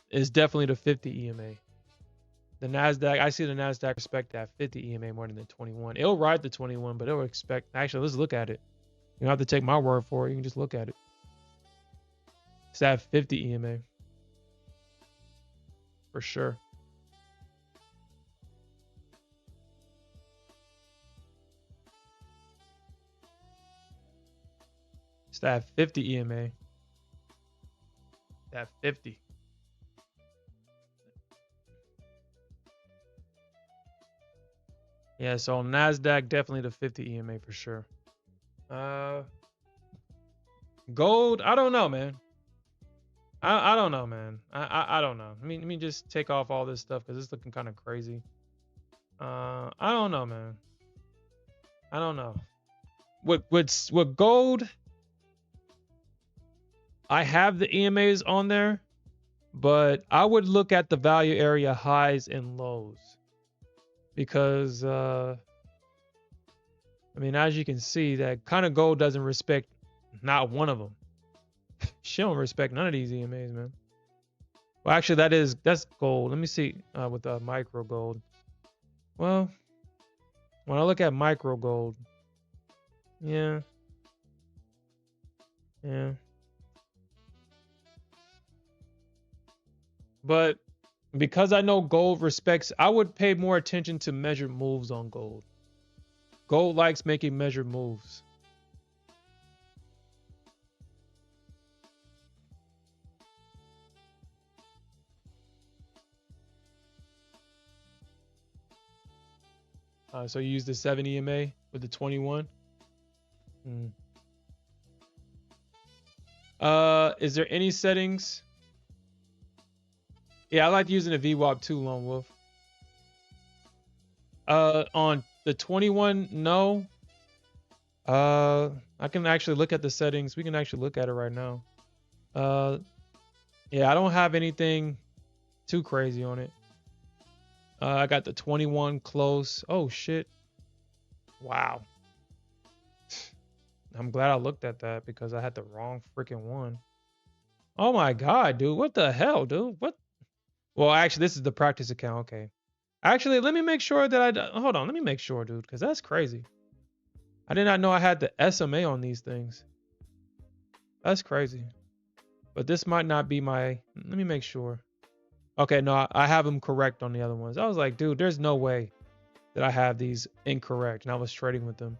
is definitely the 50 EMA. The Nasdaq, I see the Nasdaq respect that 50 EMA more than the 21. It'll ride the 21, but it'll expect. Actually, let's look at it. You don't have to take my word for it. You can just look at it. It's that 50 EMA for sure. It's that 50 EMA. That 50. Yeah, so Nasdaq definitely the 50 EMA for sure. Gold, I don't know, man. I don't know, man. I don't know. Let me just take off all this stuff because it's looking kind of crazy. I don't know, man. I don't know. With gold, I have the EMAs on there, but I would look at the value area highs and lows because I mean, as you can see, that kind of gold doesn't respect not one of them. She don't respect none of these EMAs, man. Well, actually, that's gold. Let me see with micro gold. Well, when I look at micro gold, yeah. But because I know gold respects, I would pay more attention to measured moves on gold. Gold likes making measured moves. So you use the 7 EMA with the 21. Is there any settings? Yeah, I like using the VWAP too, Lone Wolf. On the 21, no. I can actually look at the settings. We can actually look at it right now. Yeah, I don't have anything too crazy on it. I got the 21 close. Oh shit. Wow. I'm glad I looked at that because I had the wrong freaking one. Oh my god, dude. What the hell, dude? What? Well, actually, this is the practice account. Okay. Actually, let me make sure that hold on. Let me make sure, dude, because that's crazy. I did not know I had the SMA on these things. That's crazy. But this might not be my. Let me make sure. Okay, no, I have them correct on the other ones. I was like, dude, there's no way that I have these incorrect, and I was trading with them.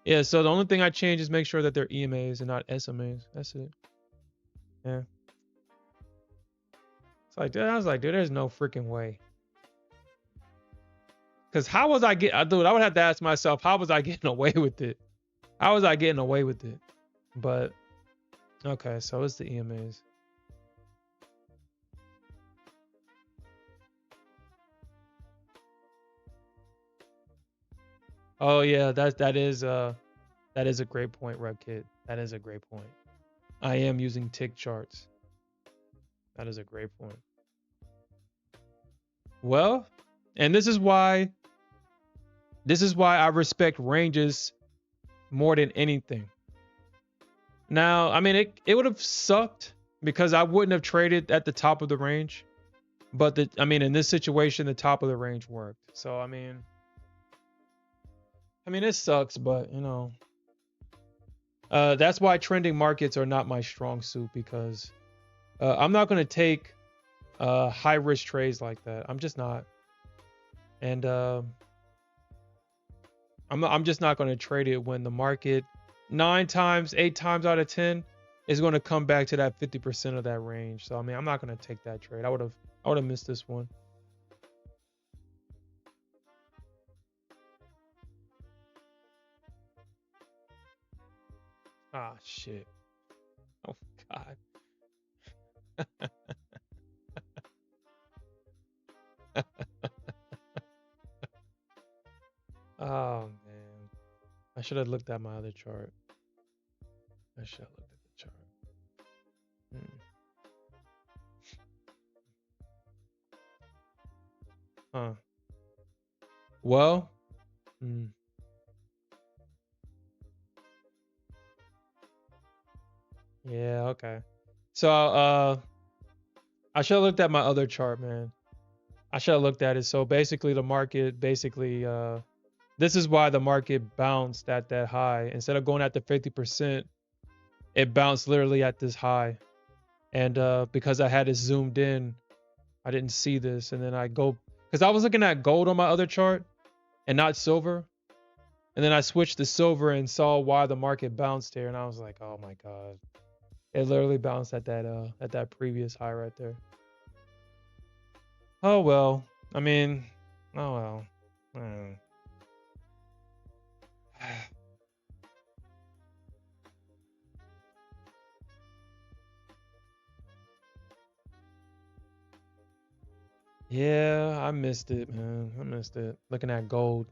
Yeah, so the only thing I change is make sure that they're EMAs and not SMAs. That's it. Yeah. It's like, dude, I was like, dude, there's no freaking way. Because how was I dude, I would have to ask myself, how was I getting away with it? How was I getting away with it? But, okay, so it's the EMAs. Oh yeah, that is a great point, RevKit. That is a great point. I am using tick charts. That is a great point. Well, and this is why I respect ranges more than anything. Now, I mean, it would have sucked because I wouldn't have traded at the top of the range. But I mean, in this situation, the top of the range worked. So I mean, it sucks, but you know, that's why trending markets are not my strong suit, because I'm not going to take high risk trades like that. I'm just not, and I'm just not going to trade it when the market 8 times out of 10 is going to come back to that 50% of that range. So I mean, I'm not going to take that trade. I would have missed this one. Ah, shit. Oh God. Oh man. I should have looked at my other chart. I should have looked at the chart. Huh. Well. Hmm. Yeah, okay. So I should have looked at my other chart, man. I should have looked at it. So basically the market this is why the market bounced at that high. Instead of going at the 50%, it bounced literally at this high. And because I had it zoomed in, I didn't see this. And then because I was looking at gold on my other chart and not silver. And then I switched to silver and saw why the market bounced here. And I was like, oh my God. It literally bounced at that previous high right there. Oh well. I mean, oh well. Yeah, I missed it, man. I missed it. Looking at gold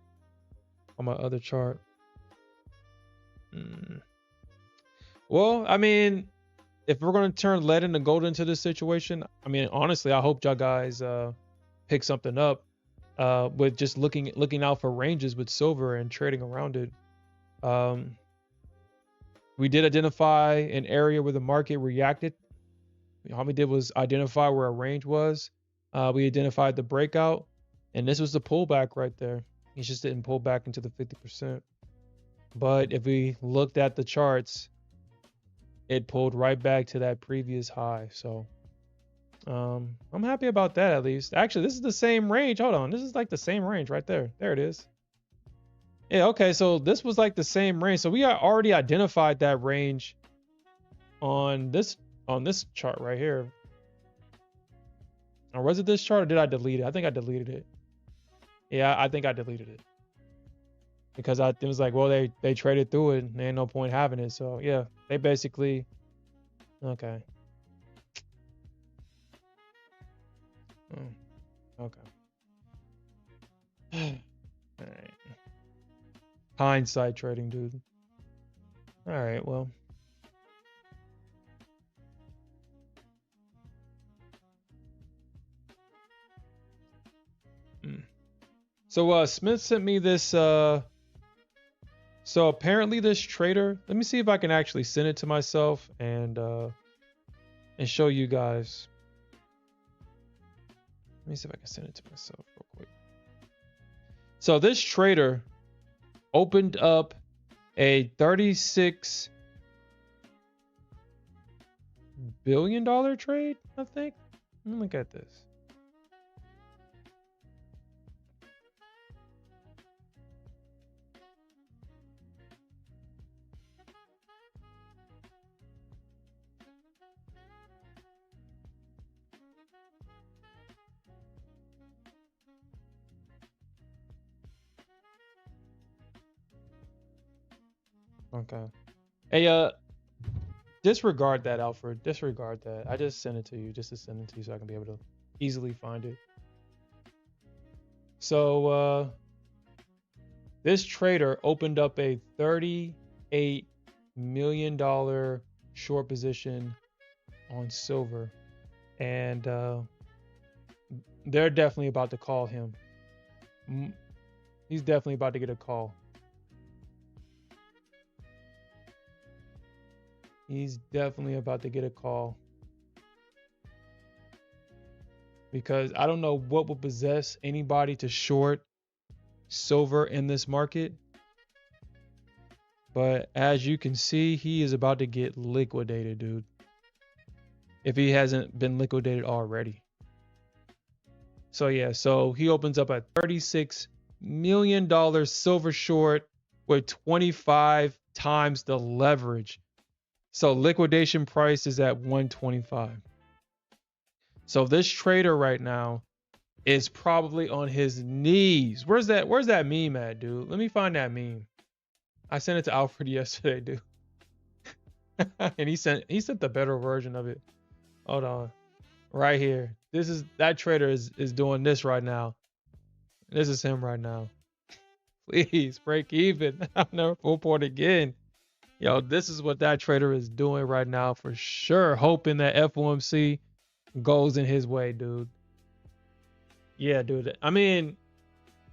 on my other chart. Well, I mean, if we're gonna turn lead into gold into this situation, I mean, honestly, I hope y'all guys pick something up with just looking out for ranges with silver and trading around it. We did identify an area where the market reacted. All we did was identify where a range was. We identified the breakout, and this was the pullback right there. It just didn't pull back into the 50%. But if we looked at the charts, it pulled right back to that previous high. So I'm happy about that at least. Actually, this is the same range. Hold on. This is like the same range right there. There it is. Yeah, okay. So this was like the same range. So we already identified that range on this chart right here. Or was it this chart or did I delete it? I think I deleted it. Yeah, I think I deleted it. Because it was like, well, they traded through it and there ain't no point having it. So yeah, they basically okay. Okay. All right. Hindsight trading, dude. All right, well. So Smith sent me this so apparently this trader, let me see if I can actually send it to myself and show you guys. Let me see if I can send it to myself real quick. So this trader opened up a $36 billion trade, I think. Let me look at this. Okay. Hey, disregard that, Alfred. Disregard that. I just sent it to you just to send it to you so I can be able to easily find it. So this trader opened up a $38 million short position on silver, and they're definitely about to call him. He's definitely about to get a call. He's definitely about to get a call. because I don't know what would possess anybody to short silver in this market. But as you can see, he is about to get liquidated, dude. If he hasn't been liquidated already. So yeah, so he opens up at $36 million silver short with 25 times the leverage. So liquidation price is at 125. So this trader right now is probably on his knees. Where's that meme at, dude? Let me find that meme. I sent it to Alfred yesterday, dude. And he sent the better version of it. Hold on. Right here. That trader is doing this right now. This is him right now. Please break even. I'll never full port again. Yo, this is what that trader is doing right now for sure. Hoping that FOMC goes in his way, dude. Yeah, dude. I mean,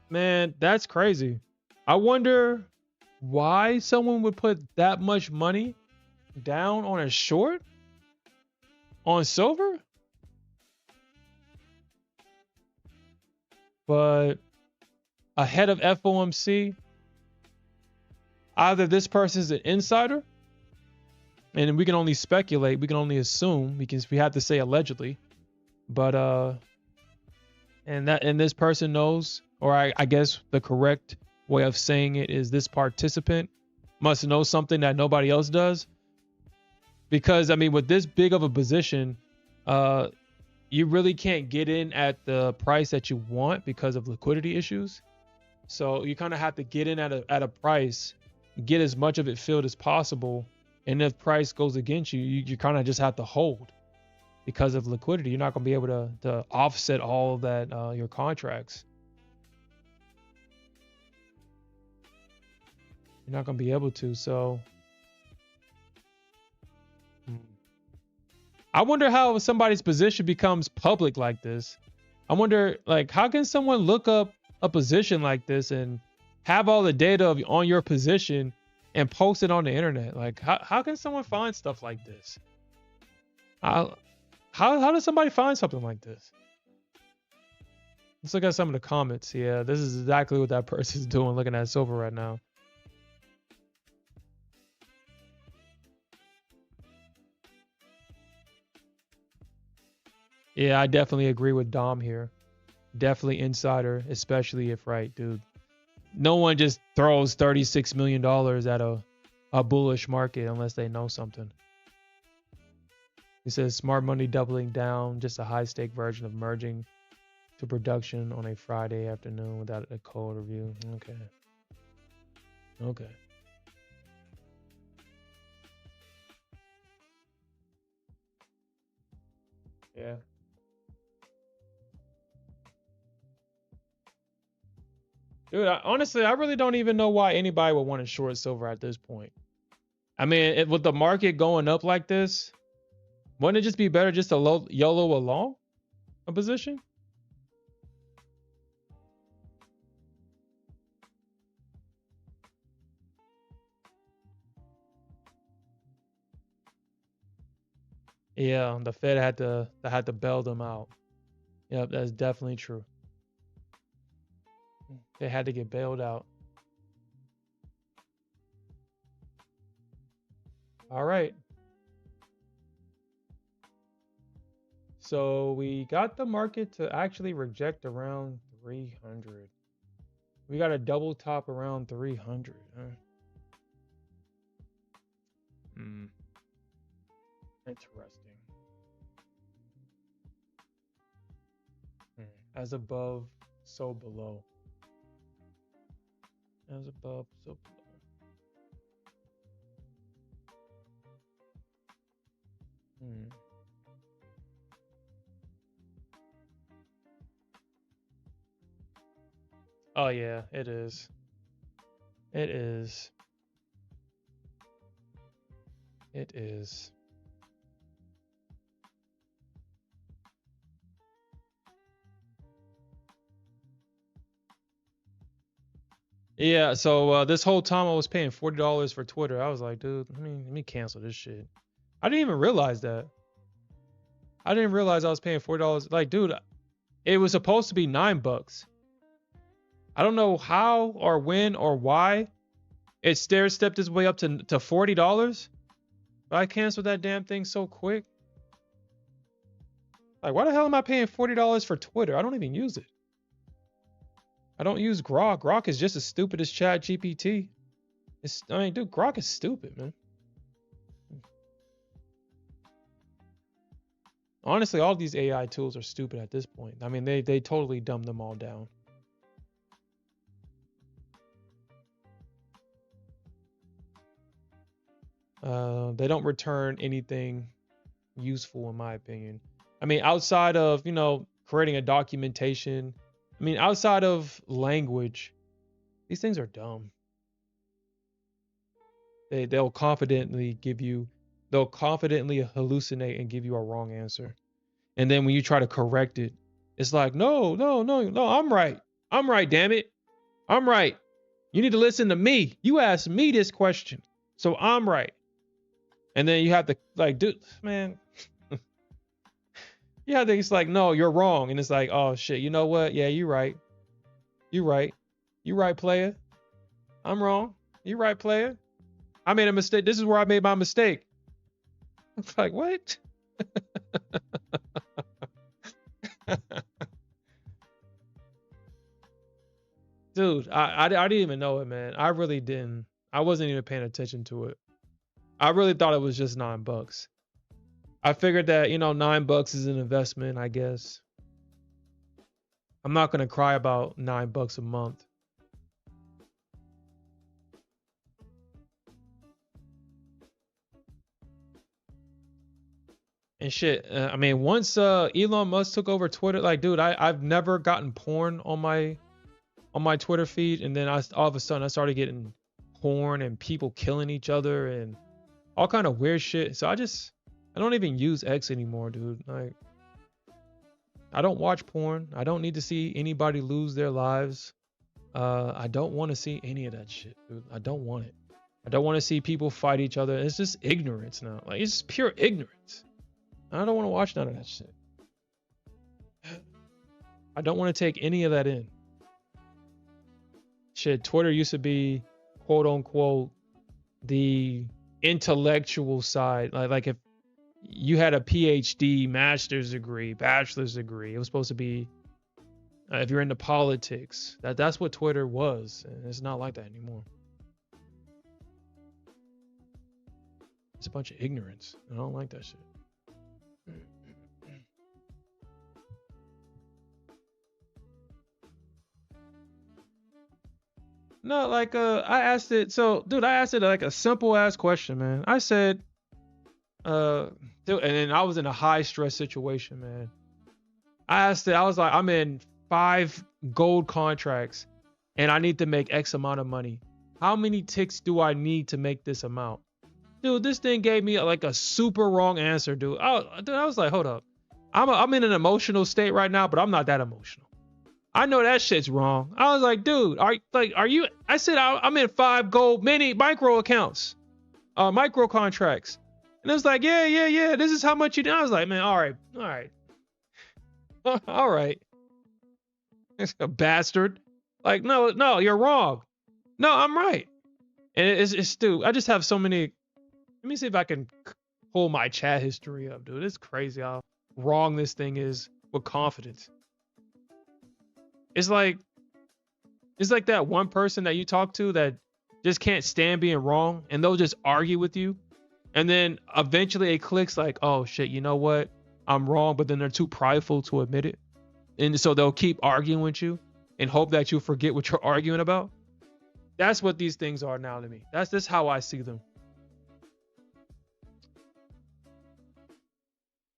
man, that's crazy. I wonder why someone would put that much money down on a short on silver. But ahead of FOMC, either this person's an insider, and we can only speculate, we can only assume, we have to say allegedly, but and this person knows, or I guess the correct way of saying it is this participant must know something that nobody else does. Because I mean, with this big of a position, you really can't get in at the price that you want because of liquidity issues. So you kind of have to get in at a price, get as much of it filled as possible, and if price goes against you, you kind of just have to hold because of liquidity. You're not going to be able to offset all of that your contracts. You're not going to be able to. So I wonder how somebody's position becomes public like this. I wonder, like, how can someone look up a position like this and have all the data on your position and post it on the internet? Like, how can someone find stuff like this? How does somebody find something like this? Let's look at some of the comments. Yeah, this is exactly what that person's doing, looking at silver right now. Yeah, I definitely agree with Dom here. Definitely insider, especially if right, dude. No one just throws $36 million at a bullish market unless they know something. He says smart money doubling down, just a high stake version of merging to production on a Friday afternoon without a code review. Okay. Okay. Yeah. Dude, honestly, I really don't even know why anybody would want to short silver at this point. I mean, with the market going up like this, wouldn't it just be better just to YOLO along a position? Yeah, the Fed had to bail them out. Yep, that's definitely true. They had to get bailed out. All right. So we got the market to actually reject around 300. We got a double top around 300. Interesting. As above, so below. As above, so below. Oh yeah, it is. It is. It is. Yeah, so this whole time I was paying $40 for Twitter. I was like, dude, let me cancel this shit. I didn't even realize that. I didn't realize I was paying $40. Like, dude, It was supposed to be $9. I don't know how or when or why it stair-stepped its way up to $40. But I canceled that damn thing so quick. Like, why the hell am I paying $40 for Twitter? I don't even use it. I don't use Grok. Grok is just as stupid as ChatGPT. I mean, dude, Grok is stupid, man. Honestly, all these AI tools are stupid at this point. I mean, they totally dumb them all down. They don't return anything useful, in my opinion. I mean, outside of, you know, creating a documentation, I mean, outside of language, these things are dumb. They'll confidently hallucinate and give you a wrong answer. And then when you try to correct it, it's like, no, I'm right. I'm right, damn it. I'm right. You need to listen to me. You asked me this question, so I'm right. And then you have to, like, dude, man. Yeah, it's like, no, you're wrong. And it's like, oh shit, you know what? Yeah, you're right. You're right. You right, player. I'm wrong. You right, player. I made a mistake. This is where I made my mistake. It's like, what? Dude, I didn't even know it, man. I really didn't. I wasn't even paying attention to it. I really thought it was just $9. I figured that, you know, $9 is an investment, I guess. I'm not gonna cry about $9 a month. And shit, I mean, once Elon Musk took over Twitter, like, dude, I've never gotten porn on my Twitter feed, and then all of a sudden I started getting porn and people killing each other and all kind of weird shit. So I don't even use X anymore, dude. Like, I don't watch porn. I don't need to see anybody lose their lives. I don't want to see any of that shit, dude. I don't want it. I don't want to see people fight each other. It's just ignorance now. Like, it's just pure ignorance. I don't want to watch none of that shit. I don't want to take any of that in. Shit, Twitter used to be, quote unquote, the intellectual side. Like if you had a PhD, master's degree, bachelor's degree, it was supposed to be, if you're into politics, that's what Twitter was. And it's not like that anymore. It's a bunch of ignorance. I don't like that shit. No, like I asked it. So, dude, I asked it like a simple ass question, man. I said, dude, and then I was in a high stress situation, man. I asked it. I was like, I'm in 5 gold contracts, and I need to make X amount of money. How many ticks do I need to make this amount? Dude, this thing gave me like a super wrong answer, dude. I was like, hold up. I'm in an emotional state right now, but I'm not that emotional. I know that shit's wrong. I was like, dude, are you? I said I'm in 5 gold micro accounts, micro contracts, and it was like, yeah. This is how much you do. I was like, man, all right, all right. It's a bastard. Like, no, you're wrong. No, I'm right. And it's dude. I just have so many. Let me see if I can pull my chat history up, dude. It's crazy how wrong this thing is with confidence. It's like that one person that you talk to that just can't stand being wrong, and they'll just argue with you, and then eventually it clicks like, oh shit, you know what? I'm wrong, but then they're too prideful to admit it, and so they'll keep arguing with you and hope that you forget what you're arguing about. That's what these things are now to me. That's how I see them.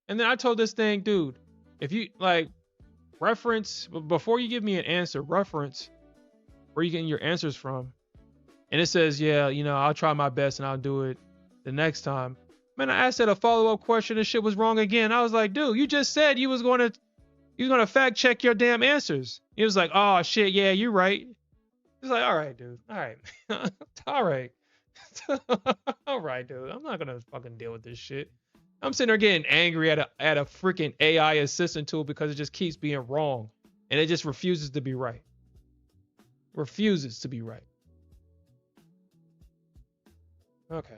And then I told this thing, dude, if you like reference, before you give me an answer, reference where you're getting your answers from. And it says, yeah, you know, I'll try my best and I'll do it the next time. Man, I asked it a follow-up question and shit was wrong again. I was like, dude, you just said you was gonna fact check your damn answers. He was like, oh shit, yeah, you're right. He's like, all right, dude. All right. All right. All right, dude. I'm not gonna fucking deal with this shit. I'm sitting there getting angry at a freaking AI assistant tool because it just keeps being wrong and it just refuses to be right. Refuses to be right. Okay.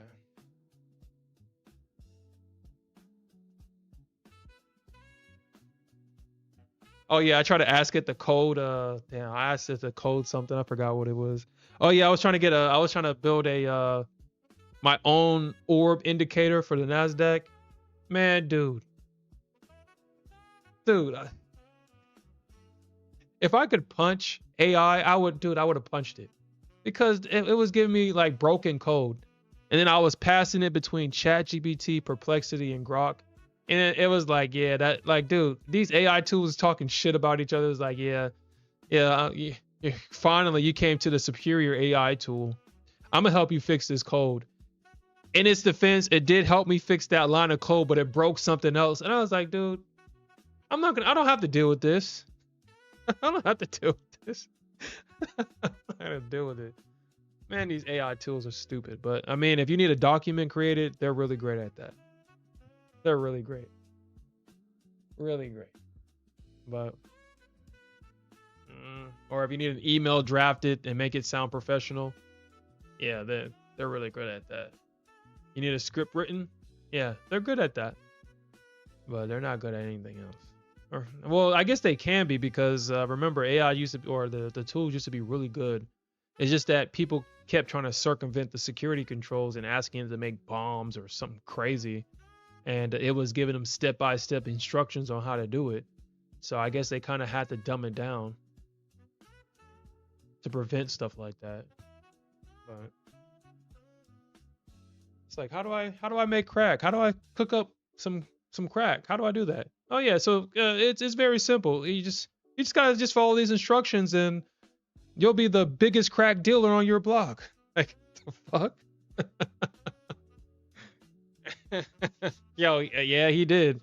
Oh yeah, I tried to ask it the code. Damn, I asked it to code something. I forgot what it was. Oh yeah, I was trying to build a my own orb indicator for the Nasdaq. Man, dude, if I could punch AI, I would have punched it because it was giving me like broken code, and then I was passing it between ChatGPT, Perplexity, and Grok, and it was like, yeah, that like, dude, these AI tools talking shit about each other. It's like, finally you came to the superior AI tool. I'm gonna help you fix this code. In its defense, it did help me fix that line of code, but it broke something else, and I was like, dude, I don't have to deal with this. I don't have to deal with this. I don't have to deal with it. Man, these AI tools are stupid. But I mean, if you need a document created, they're really great at that. They're really great. Really great. But or if you need an email drafted and make it sound professional, yeah, they're really good at that. You need a script written, yeah, they're good at that. But they're not good at anything else. Or, well, I guess they can be because remember AI used to be, or the tools used to be really good. It's just that people kept trying to circumvent the security controls and asking them to make bombs or something crazy, and it was giving them step-by-step instructions on how to do it. So I guess they kind of had to dumb it down to prevent stuff like that. But it's like, how do I make crack? How do I cook up some crack? How do I do that? Oh yeah, so it's very simple. You just gotta just follow these instructions and you'll be the biggest crack dealer on your block. Like the fuck? Yo, yeah, he did.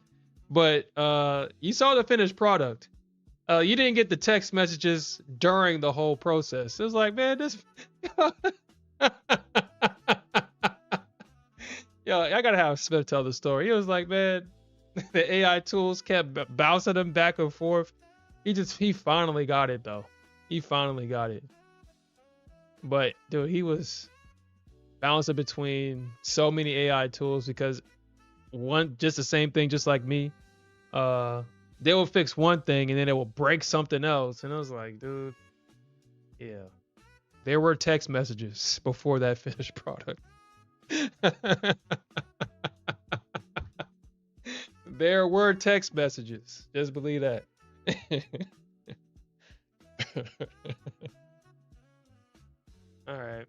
But you saw the finished product. You didn't get the text messages during the whole process. It was like, man, this yo, I gotta have Smith tell the story. He was like, man, the AI tools kept bouncing him back and forth. He finally got it though. He finally got it. But dude, he was bouncing between so many AI tools because one just the same thing, just like me. They will fix one thing and then it will break something else. And I was like, dude, yeah. There were text messages before that finished product. There were text messages. Just believe that. All right.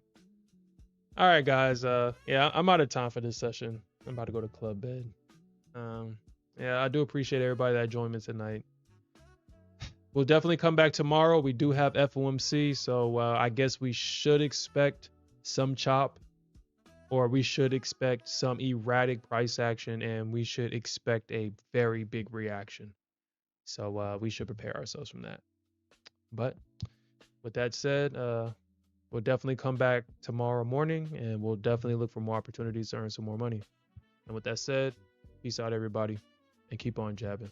All right, guys. Yeah, I'm out of time for this session. I'm about to go to club bed. Yeah, I do appreciate everybody that joined me tonight. We'll definitely come back tomorrow. We do have FOMC, so I guess we should expect some chop, or we should expect some erratic price action, and we should expect a very big reaction. So we should prepare ourselves from that. But with that said, we'll definitely come back tomorrow morning, and we'll definitely look for more opportunities to earn some more money. And with that said, peace out, everybody, and keep on jabbing.